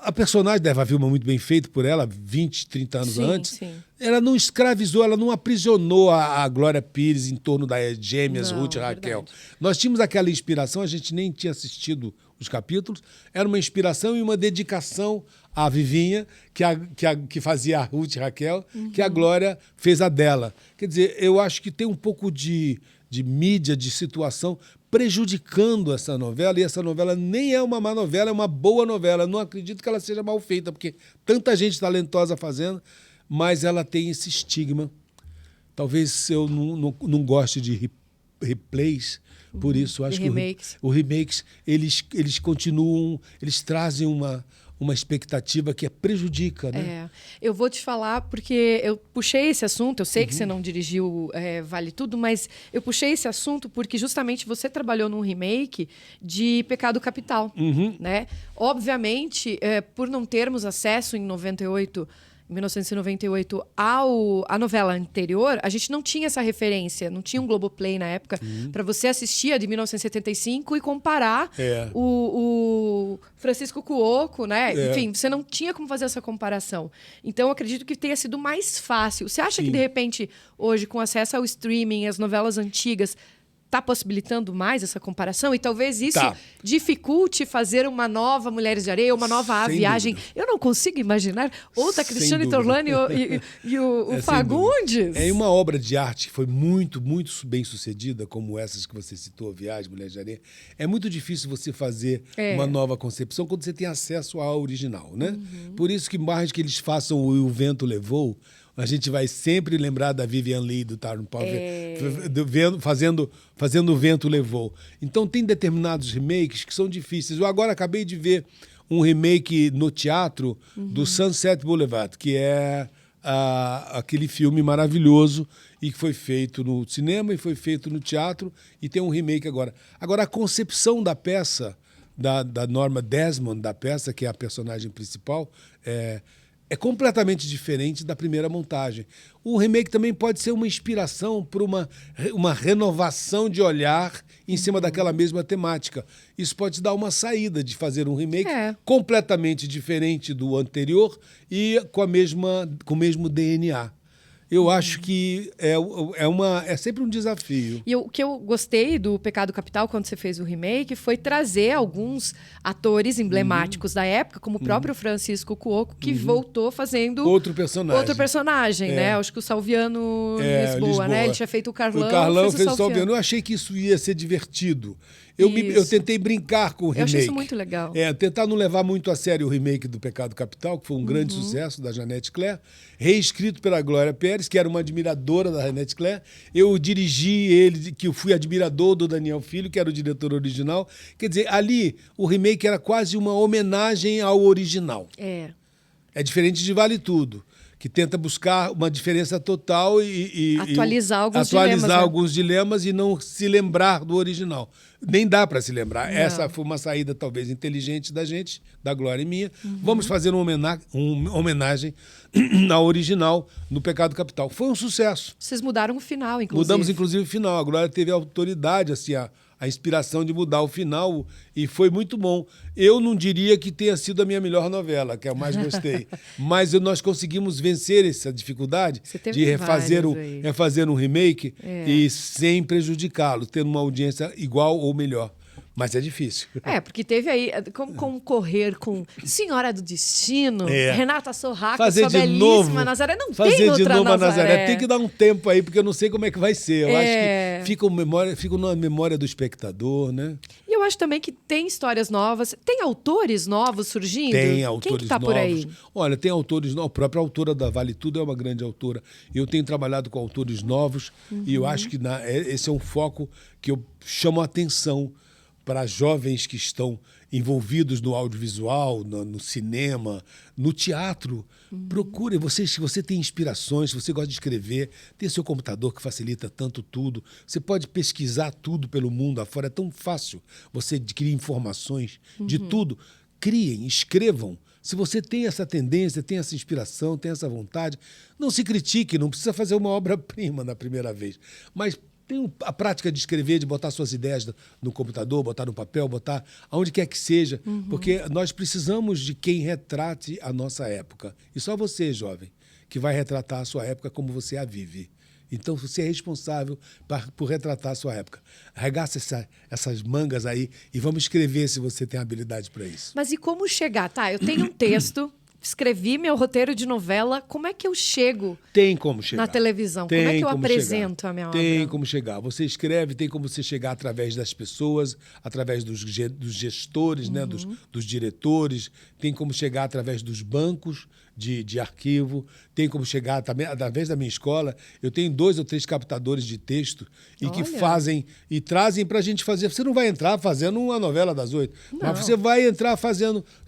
a personagem da Eva Vilma, muito bem feita por ela, 20, 30 anos antes, ela não escravizou, ela não aprisionou a Glória Pires em torno das gêmeas Ruth e Raquel. Verdade. Nós tínhamos aquela inspiração, a gente nem tinha assistido os capítulos, era uma inspiração e uma dedicação à Vivinha, que fazia a Ruth e Raquel, que a Glória fez a dela. Quer dizer, eu acho que tem um pouco de mídia, de situação, prejudicando essa novela, e essa novela nem é uma má novela, é uma boa novela. Eu não acredito que ela seja mal feita, porque tanta gente talentosa fazendo, mas ela tem esse estigma. Talvez eu não goste de replays, por isso acho que os remakes eles continuam, eles trazem uma expectativa que prejudica, né? Eu vou te falar, porque eu puxei esse assunto, eu sei que você não dirigiu Vale Tudo, mas eu puxei esse assunto porque justamente você trabalhou num remake de Pecado Capital, né? Obviamente, por não termos acesso em 1998, à novela anterior, a gente não tinha essa referência, não tinha um Globoplay na época para você assistir a de 1975 e comparar o Francisco Cuoco, né? Enfim, você não tinha como fazer essa comparação. Então, eu acredito que tenha sido mais fácil. Você acha que, de repente, hoje, com acesso ao streaming, as novelas antigas, está possibilitando mais essa comparação? E talvez isso dificulte fazer uma nova Mulheres de Areia, uma nova A Viagem. Dúvida. Eu não consigo imaginar outra Cristiane Torlani e o Fagundes. É uma obra de arte que foi muito, muito bem sucedida, como essas que você citou, Viagem, Mulheres de Areia. É muito difícil você fazer uma nova concepção quando você tem acesso ao original, né? Por isso que mais que eles façam o Vento Levou, a gente vai sempre lembrar da Vivian Leigh, do Taron Paul, fazendo O Vento Levou. Então, tem determinados remakes que são difíceis. Eu agora acabei de ver um remake no teatro do Sunset Boulevard, que é aquele filme maravilhoso e que foi feito no cinema e foi feito no teatro e tem um remake agora. Agora, a concepção da peça, da Norma Desmond, da peça, que é a personagem principal, é completamente diferente da primeira montagem. O remake também pode ser uma inspiração para uma renovação de olhar em cima daquela mesma temática. Isso pode dar uma saída de fazer um remake completamente diferente do anterior e com o mesmo DNA. Eu acho que é sempre um desafio. E o que eu gostei do Pecado Capital, quando você fez o remake, foi trazer alguns atores emblemáticos da época, como o próprio Francisco Cuoco, que voltou fazendo outro personagem, né? Acho que o Salviano Lisboa, né? Ele tinha feito o Carlão. O Carlão fez o Salviano. Eu achei que isso ia ser divertido. Eu tentei brincar com o remake. Eu achei isso muito legal. Tentar não levar muito a sério o remake do Pecado Capital, que foi um grande sucesso, da Janete Claire, reescrito pela Glória Pérez, que era uma admiradora da Janete Claire. Eu dirigi ele, que eu fui admirador do Daniel Filho, que era o diretor original. Quer dizer, ali o remake era quase uma homenagem ao original. É diferente de Vale Tudo, que tenta buscar uma diferença total e atualizar alguns dilemas e não se lembrar do original. Nem dá para se lembrar. Não. Essa foi uma saída talvez inteligente da gente, da Glória e minha. Vamos fazer uma homenagem ao original no Pecado Capital. Foi um sucesso. Vocês mudaram o final, inclusive. Mudamos, inclusive, o final. A Glória teve a autoridade, assim, a inspiração de mudar o final e foi muito bom. Eu não diria que tenha sido a minha melhor novela, que eu mais gostei, mas nós conseguimos vencer essa dificuldade de refazer um remake e sem prejudicá-lo, tendo uma audiência igual ou melhor. Mas é difícil. Porque teve aí, como concorrer com Senhora do Destino, Renata Sorraca, sua belíssima Nazaré. Não tem outra Nazaré. Fazer de novo a Nazaré. Tem que dar um tempo aí, porque eu não sei como é que vai ser. Eu acho que fica na memória do espectador, né? E eu acho também que tem histórias novas. Tem autores novos surgindo? Tem autores novos. Quem que tá por aí? Olha, tem autores novos. A própria autora da Vale Tudo é uma grande autora. Eu tenho trabalhado com autores novos e eu acho que esse é um foco que eu chamo a atenção para jovens que estão envolvidos no audiovisual, no cinema, no teatro. Procure. Se você tem inspirações, se você gosta de escrever, tem seu computador que facilita tanto tudo. Você pode pesquisar tudo pelo mundo afora. É tão fácil você adquirir informações de tudo. Criem, escrevam. Se você tem essa tendência, tem essa inspiração, tem essa vontade, não se critique, não precisa fazer uma obra-prima na primeira vez. Mas tem a prática de escrever, de botar suas ideias no computador, botar no papel, botar aonde quer que seja, porque nós precisamos de quem retrate a nossa época. E só você, jovem, que vai retratar a sua época como você a vive. Então, você é responsável por retratar a sua época. Arregaça essas mangas aí e vamos escrever se você tem habilidade para isso. Mas e como chegar? Eu tenho um texto... Escrevi meu roteiro de novela, como é que eu chego na televisão? Como é que eu apresento a minha obra? Tem como chegar. Você escreve, tem como você chegar através das pessoas, através dos gestores, né, dos diretores, tem como chegar através dos bancos de arquivo, tem como chegar também através da minha escola. Eu tenho 2 ou 3 captadores de texto e que fazem e trazem para a gente fazer. Você não vai entrar fazendo uma novela das 8, mas você vai entrar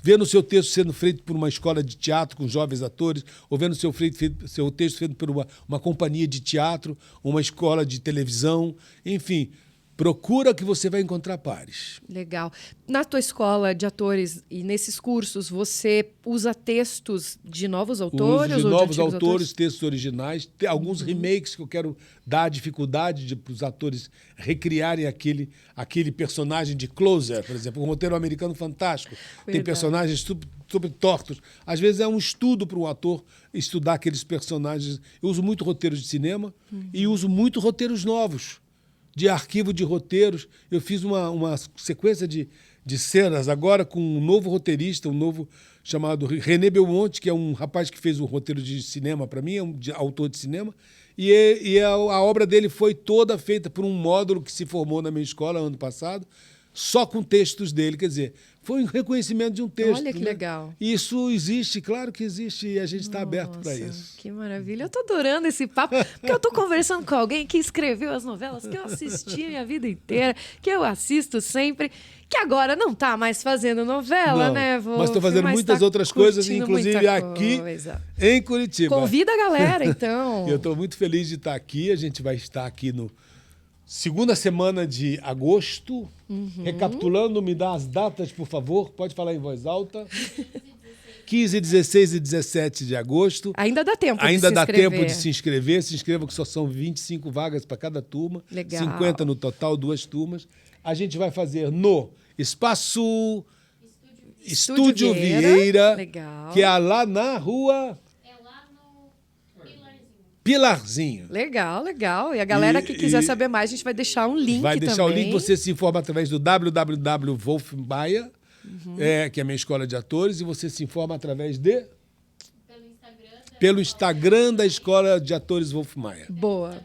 vendo o seu texto sendo feito por uma escola de teatro com jovens atores, ou vendo o seu texto feito por uma companhia de teatro, uma escola de televisão, enfim. Procura que você vai encontrar pares. Legal. Na tua escola de atores e nesses cursos, você usa textos de novos autores? Uso de novos autores, textos originais. Tem alguns remakes que eu quero dar a dificuldade para os atores recriarem aquele personagem de Closer, por exemplo. Um roteiro americano fantástico. Tem personagens super tortos. Às vezes é um estudo para um ator estudar aqueles personagens. Eu uso muito roteiros de cinema e uso muito roteiros novos. De arquivo de roteiros. Eu fiz uma sequência de cenas agora com um novo roteirista, um novo chamado René Belmonte, que é um rapaz que fez um roteiro de cinema para mim, é um autor de cinema, e a obra dele foi toda feita por um módulo que se formou na minha escola ano passado, só com textos dele. Quer dizer, foi um reconhecimento de um texto. Olha que legal. Isso existe, claro que existe, e a gente está aberto para isso. Que maravilha. Eu tô adorando esse papo, porque eu tô conversando com alguém que escreveu as novelas que eu assisti a minha vida inteira, que eu assisto sempre, que agora não tá mais fazendo novela, Não, né? mas estou fazendo muitas outras coisas, inclusive aqui em Curitiba. Convida a galera, então. Eu estou muito feliz de estar aqui. A gente vai estar aqui no segunda semana de agosto. Recapitulando, me dá as datas, por favor. Pode falar em voz alta. 15, 16 e 17 de agosto. Ainda dá tempo de se inscrever. Ainda dá tempo de se inscrever. Se inscreva, que só são 25 vagas para cada turma. Legal. 50 no total, 2 turmas. A gente vai fazer no Espaço Estúdio Vieira, legal, que é lá na rua... Pilarzinho. Legal, legal. E a galera que quiser saber mais, a gente vai deixar um link também. Vai deixar o link, você se informa através do www.wolfmaia, que é a minha escola de atores, e você se informa através de... Pelo Instagram da Escola de Atores Wolf Maia. Boa.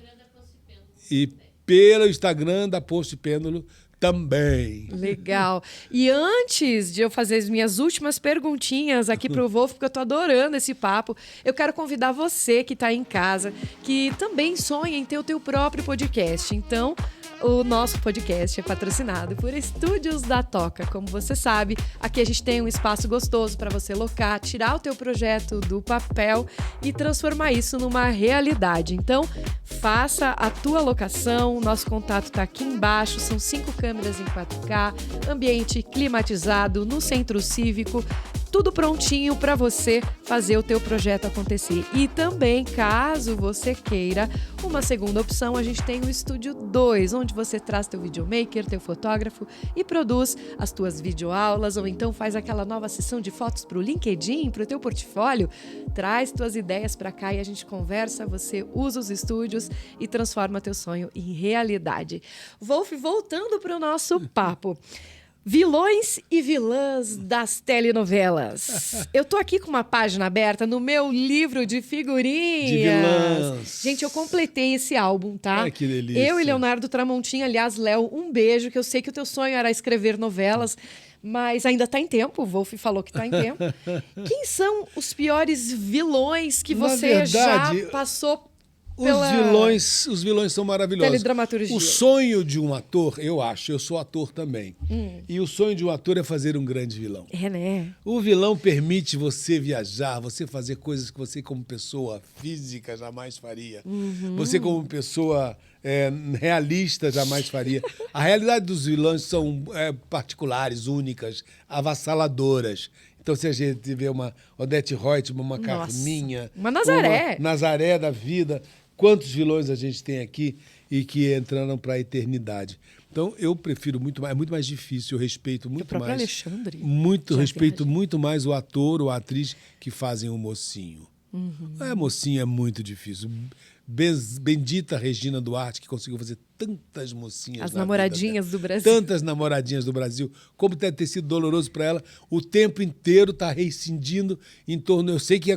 E pelo Instagram da Posto e Pêndulo também. Legal. E antes de eu fazer as minhas últimas perguntinhas aqui para o Wolf, porque eu tô adorando esse papo, eu quero convidar você que está aí em casa, que também sonha em ter o teu próprio podcast. Então, o nosso podcast é patrocinado por Estúdios da Toca. Como você sabe, aqui a gente tem um espaço gostoso para você locar, tirar o teu projeto do papel e transformar isso numa realidade. Então, faça a tua locação. Nosso contato está aqui embaixo. São 5 câmeras em 4K, ambiente climatizado no centro cívico. Tudo prontinho para você fazer o teu projeto acontecer. E também, caso você queira uma segunda opção, a gente tem o Estúdio 2, onde você traz teu videomaker, teu fotógrafo e produz as tuas videoaulas, ou então faz aquela nova sessão de fotos para o LinkedIn, para o teu portfólio. Traz tuas ideias para cá e a gente conversa, você usa os estúdios e transforma teu sonho em realidade. Wolf, voltando para o nosso papo. Vilões e vilãs das telenovelas. Eu tô aqui com uma página aberta no meu livro de figurinhas. De vilãs. Gente, eu completei esse álbum, tá? Ai, que delícia. Eu e Leonardo Tramontim, aliás, Léo, um beijo, que eu sei que o teu sonho era escrever novelas, mas ainda tá em tempo, o Wolf falou que tá em tempo. Quem são os piores vilões que você já passou Os vilões são maravilhosos. Teledramaturgia. O sonho de um ator, eu sou ator também. E o sonho de um ator é fazer um grande vilão. É, né? O vilão permite você viajar, você fazer coisas que você, como pessoa física, jamais faria. Você, como pessoa realista, jamais faria. A realidade dos vilões são particulares, únicas, avassaladoras. Então, se a gente vê uma Odete Reutemann, uma Carminha... Uma Nazaré. Uma Nazaré da vida... Quantos vilões a gente tem aqui e que entraram para a eternidade. Então, eu prefiro muito mais, é muito mais difícil, eu respeito muito mais. Alexandre. Respeito muito mais o ator ou a atriz que fazem o mocinho. A mocinha é muito difícil. Bendita Regina Duarte, que conseguiu fazer tantas mocinhas. As namoradinhas do Brasil. Tantas namoradinhas do Brasil. Como deve ter sido doloroso para ela. O tempo inteiro está rescindindo em torno... Eu sei que a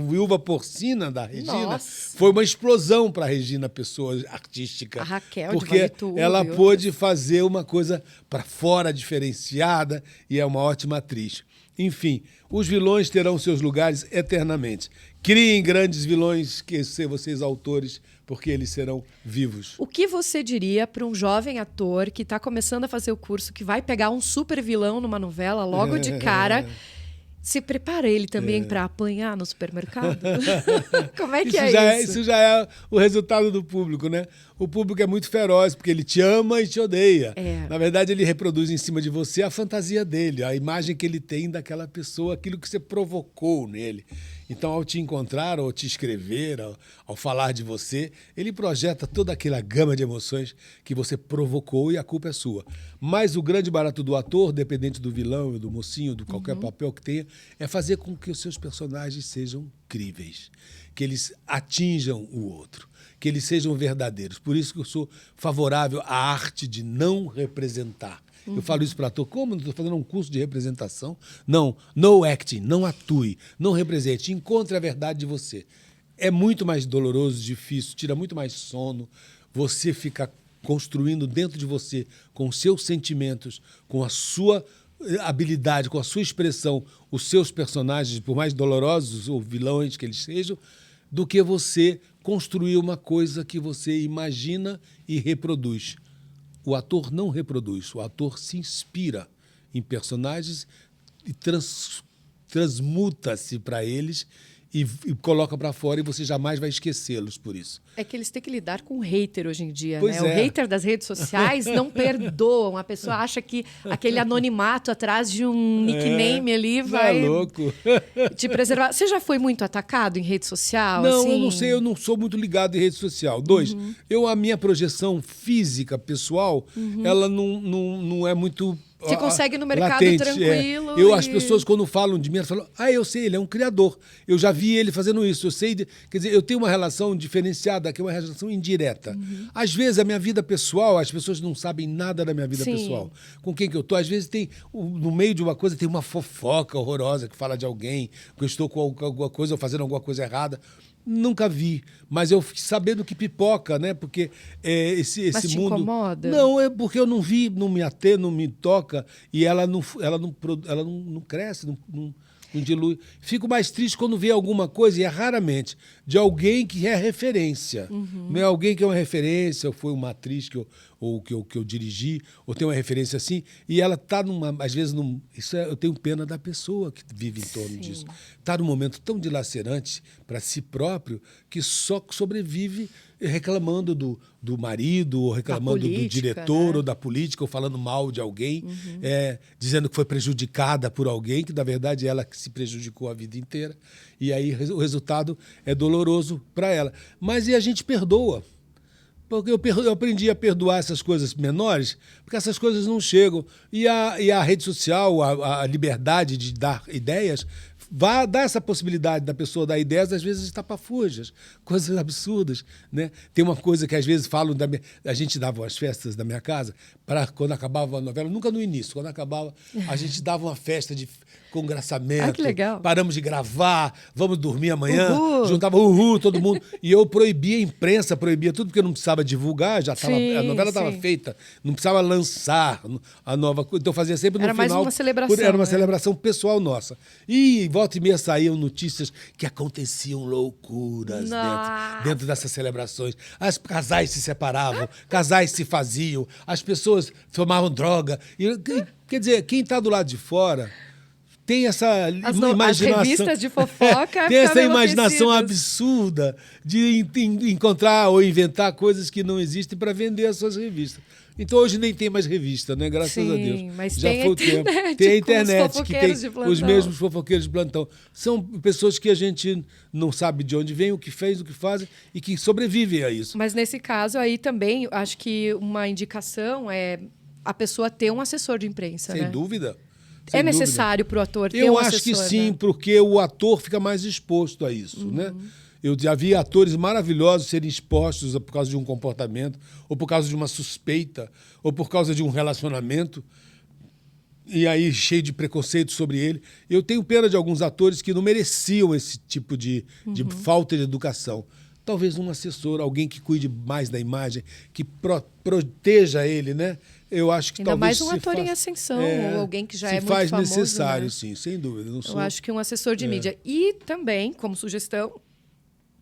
viúva porcina da Regina foi uma explosão para a Regina, pessoa artística. A Raquel porque de Vale Tudo, ela pôde fazer uma coisa para fora, diferenciada, e é uma ótima atriz. Enfim, os vilões terão seus lugares eternamente. Criem grandes vilões, que vocês autores, porque eles serão vivos. O que você diria para um jovem ator que está começando a fazer o curso, que vai pegar um super vilão numa novela logo de cara? Se prepara ele também para apanhar no supermercado? Como é que isso? Isso já é o resultado do público, né? O público é muito feroz, porque ele te ama e te odeia. Na verdade, ele reproduz em cima de você a fantasia dele, a imagem que ele tem daquela pessoa, aquilo que você provocou nele. Então, ao te encontrar, ou te escrever, ao falar de você, ele projeta toda aquela gama de emoções que você provocou e a culpa é sua. Mas o grande barato do ator, dependente do vilão, do mocinho, de qualquer papel que tenha, é fazer com que os seus personagens sejam críveis, que eles atinjam o outro, que eles sejam verdadeiros. Por isso que eu sou favorável à arte de não representar. Eu falo isso para ator, como? Estou fazendo um curso de representação? Não, no acting, não atue, não represente, encontre a verdade de você. É muito mais doloroso, difícil, tira muito mais sono, você fica construindo dentro de você, com os seus sentimentos, com a sua habilidade, com a sua expressão, os seus personagens, por mais dolorosos ou vilões que eles sejam, do que você construir uma coisa que você imagina e reproduz. O ator não reproduz, o ator se inspira em personagens e transmuta-se para eles e coloca para fora, e você jamais vai esquecê-los por isso. É que eles têm que lidar com o hater hoje em dia, Pois né? é. O hater das redes sociais não perdoam. A pessoa acha que aquele anonimato atrás de um nickname ali vai louco. te preservar. Você já foi muito atacado em rede social? Não, assim? eu não sei, eu não sou muito ligado em rede social. 2, a minha projeção física, pessoal, ela não é muito... Você consegue ir no mercado latente, tranquilo. As pessoas, quando falam de mim, elas falam, eu sei, ele é um criador. Eu já vi ele fazendo isso. Eu sei, quer dizer, eu tenho uma relação diferenciada, que é uma relação indireta. Às vezes, a minha vida pessoal, as pessoas não sabem nada da minha vida Sim. pessoal. Com quem que eu tô. Às vezes, no meio de uma coisa, tem uma fofoca horrorosa que fala de alguém, que eu estou com alguma coisa ou fazendo alguma coisa errada. Nunca vi, mas eu fiquei sabendo que pipoca, né? Porque esse Mas te mundo... incomoda? Não, é porque eu não vi, não me atê, não me toca, e ela não cresce, não dilui. Fico mais triste quando vê alguma coisa, e é raramente, de alguém que é referência. Não é alguém que é uma referência, ou foi uma atriz que eu dirigi, ou tem uma referência assim, e ela está às vezes, eu tenho pena da pessoa que vive em torno disso. Está num momento tão dilacerante para si próprio, que só sobrevive reclamando do marido, ou reclamando política, do diretor, né? ou da política, ou falando mal de alguém, dizendo que foi prejudicada por alguém, que na verdade ela que se prejudicou a vida inteira. E aí o resultado é doloroso para ela. Mas e a gente perdoa. Porque eu aprendi a perdoar essas coisas menores, porque essas coisas não chegam. E a rede social, a liberdade de dar ideias, vai dar essa possibilidade da pessoa dar ideias, às vezes estapafúrdias, coisas absurdas, né? Tem uma coisa que às vezes falam, a gente dava as festas da minha casa, para quando acabava a novela, nunca no início, quando acabava, a gente dava uma festa de congraçamento. Ah, que legal. Paramos de gravar, vamos dormir amanhã, Uhul. juntava todo mundo. E eu proibia a imprensa, proibia tudo, porque eu não precisava divulgar, a novela estava feita, não precisava lançar a nova coisa. Então eu fazia sempre no Era final. mais uma celebração. Era uma né? celebração pessoal nossa. E volta e meia saíam notícias que aconteciam loucuras dentro dessas celebrações. As casais se separavam, casais se faziam, as pessoas tomavam droga. Quer dizer, quem está do lado de fora tem essa imaginação. As revistas de fofoca tem essa ficavam imaginação enlouquecidas. absurda de encontrar ou inventar coisas que não existem para vender as suas revistas. Então hoje nem tem mais revista, né? Graças a Deus. Sim, mas já tem foi a o tempo. internet Tem a com os internet que fofoqueiros de tem plantão. os mesmos fofoqueiros de plantão. São pessoas que a gente não sabe de onde vem, o que fez, o que fazem e que sobrevivem a isso. Mas nesse caso aí também, acho que uma indicação é a pessoa ter um assessor de imprensa, Sem né? dúvida. É Sem dúvida. necessário para o ator ter Eu um acho assessor, que sim, né? porque o ator fica mais exposto a isso, né? Eu já vi atores maravilhosos serem expostos por causa de um comportamento, ou por causa de uma suspeita, ou por causa de um relacionamento, e aí cheio de preconceito sobre ele. Eu tenho pena de alguns atores que não mereciam esse tipo de falta de educação. Talvez um assessor, alguém que cuide mais da imagem, que proteja ele, né? Eu acho que Ainda talvez mais um ator em ascensão, ou alguém que já é muito faz famoso, necessário, né? sim, sem dúvida. Eu acho que um assessor de mídia. E também, como sugestão,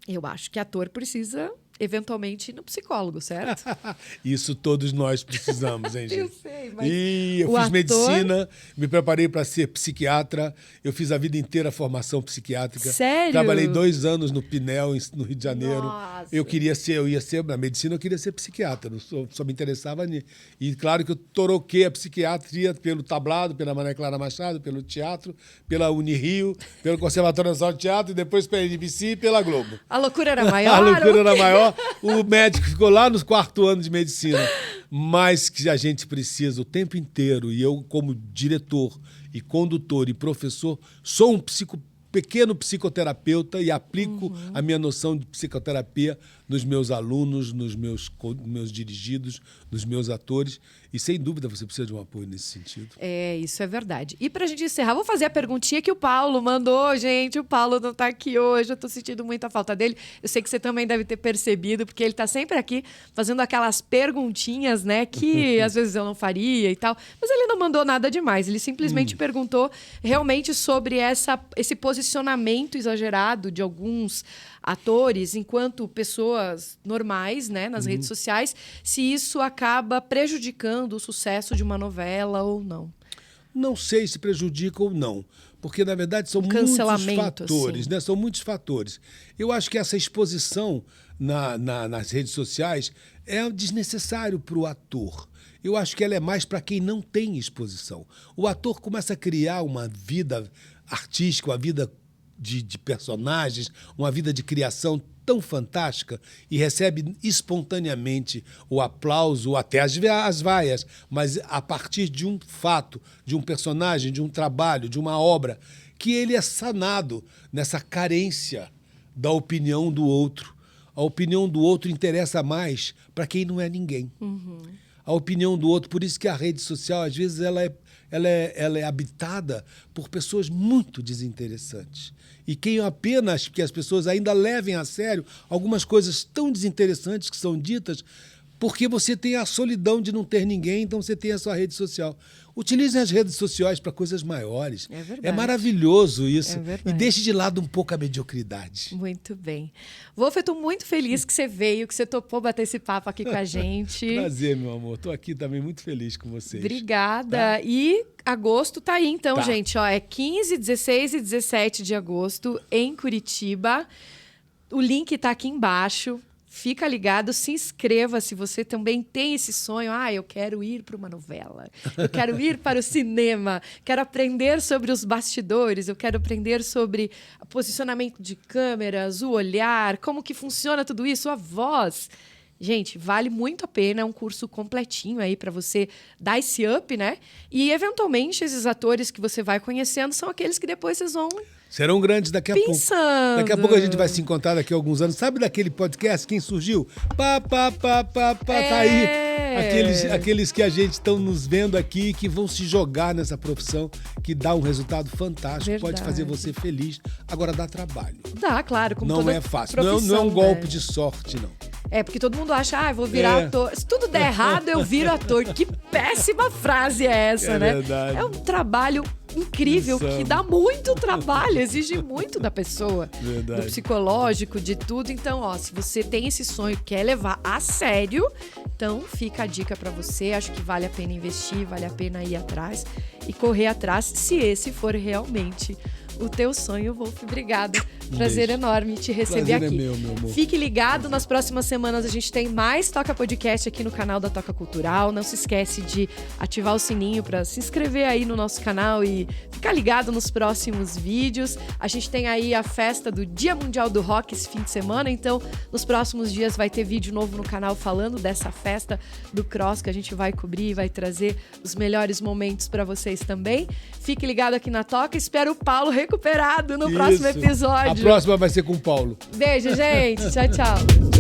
eu acho que ator precisa, eventualmente, ir no psicólogo, certo? Isso todos nós precisamos, hein, gente? Eu sei, mas E eu o fiz ator- medicina, me preparei para ser psiquiatra, eu fiz a vida inteira formação psiquiátrica. Sério? Trabalhei 2 anos no Pinel, no Rio de Janeiro. Nossa. Eu ia ser, na medicina eu queria ser psiquiatra, só me interessava nisso. E claro que eu troquei a psiquiatria pelo tablado, pela Maria Clara Machado, pelo teatro, pela Unirio, pelo Conservatório Nacional de Teatro e depois pela NBC e pela Globo. A loucura era maior? A loucura era maior. O médico ficou lá no 4º ano de medicina. Mas que a gente precisa o tempo inteiro, e eu, como diretor e condutor e professor, sou um pequeno psicoterapeuta e aplico a minha noção de psicoterapia nos meus alunos, nos meus dirigidos, nos meus atores. E, sem dúvida, você precisa de um apoio nesse sentido. Isso é verdade. E pra gente encerrar, vou fazer a perguntinha que o Paulo mandou, gente. O Paulo não tá aqui hoje, eu tô sentindo muita falta dele. Eu sei que você também deve ter percebido, porque ele tá sempre aqui fazendo aquelas perguntinhas, né, que às vezes eu não faria e tal. Mas ele não mandou nada demais. Ele simplesmente perguntou realmente sobre esse posicionamento exagerado de alguns atores enquanto pessoas normais, né, nas redes sociais, se isso acaba prejudicando o sucesso de uma novela ou não. Não sei se prejudica ou não, porque, na verdade, são muitos fatores, assim, né? São muitos fatores. Eu acho que essa exposição nas redes sociais é desnecessário para o ator. Eu acho que ela é mais para quem não tem exposição. O ator começa a criar uma vida artística, uma vida de personagens, uma vida de criação tão fantástica e recebe espontaneamente o aplauso, ou até as vaias, mas a partir de um fato, de um personagem, de um trabalho, de uma obra, que ele é sanado nessa carência da opinião do outro. A opinião do outro interessa mais para quem não é ninguém. A opinião do outro, por isso que a rede social, às vezes, ela é habitada por pessoas muito desinteressantes. E quem apenas que as pessoas ainda levem a sério algumas coisas tão desinteressantes que são ditas, porque você tem a solidão de não ter ninguém, então você tem a sua rede social. Utilizem as redes sociais para coisas maiores. É verdade. É maravilhoso isso. É verdade. E deixe de lado um pouco a mediocridade. Muito bem. Wolf, eu estou muito feliz que você veio, que você topou bater esse papo aqui com a gente. Prazer, meu amor. Estou aqui também muito feliz com vocês. Obrigada. Tá? E agosto tá aí, então, Tá. gente. Ó, é 15, 16 e 17 de agosto em Curitiba. O link tá aqui embaixo. Fica ligado, se inscreva se você também tem esse sonho. Eu quero ir para uma novela, eu quero ir para o cinema, quero aprender sobre os bastidores, eu quero aprender sobre o posicionamento de câmeras, o olhar, como que funciona tudo isso, a voz. Gente, vale muito a pena, é um curso completinho aí para você dar esse up, né? E, eventualmente, esses atores que você vai conhecendo são aqueles que depois vocês vão serão grandes daqui a pouco. pensando. Daqui a pouco a gente vai se encontrar daqui a alguns anos. Sabe daquele podcast, quem surgiu? Tá aí. Aqueles que a gente estão nos vendo aqui, que vão se jogar nessa profissão, que dá um resultado fantástico, Verdade. pode fazer você feliz. Agora dá trabalho. Dá, claro. Como Não toda é fácil. profissão, Não é um golpe né? de sorte, não. É, porque todo mundo acha, vou virar ator. Se tudo der errado, eu viro ator. Que péssima frase é essa, né? Verdade. É um trabalho incrível, Insano. que dá muito trabalho, exige muito da pessoa. Verdade. Do psicológico, de tudo. Então, se você tem esse sonho e quer levar a sério, então fica a dica pra você. Acho que vale a pena investir, vale a pena ir atrás e correr atrás, se esse for realmente o teu sonho, Wolf. Obrigada. Prazer enorme te receber Prazer aqui. é meu amor. Fique ligado, nas próximas semanas a gente tem mais Toca Podcast aqui no canal da Toca Cultural. Não se esquece de ativar o sininho para se inscrever aí no nosso canal e ficar ligado nos próximos vídeos. A gente tem aí a festa do Dia Mundial do Rock esse fim de semana, então nos próximos dias vai ter vídeo novo no canal falando dessa festa do Cross que a gente vai cobrir e vai trazer os melhores momentos para vocês também. Fique ligado aqui na Toca. Espero o Paulo recuperado no próximo episódio. A próxima vai ser com o Paulo. Beijo, gente. Tchau, tchau.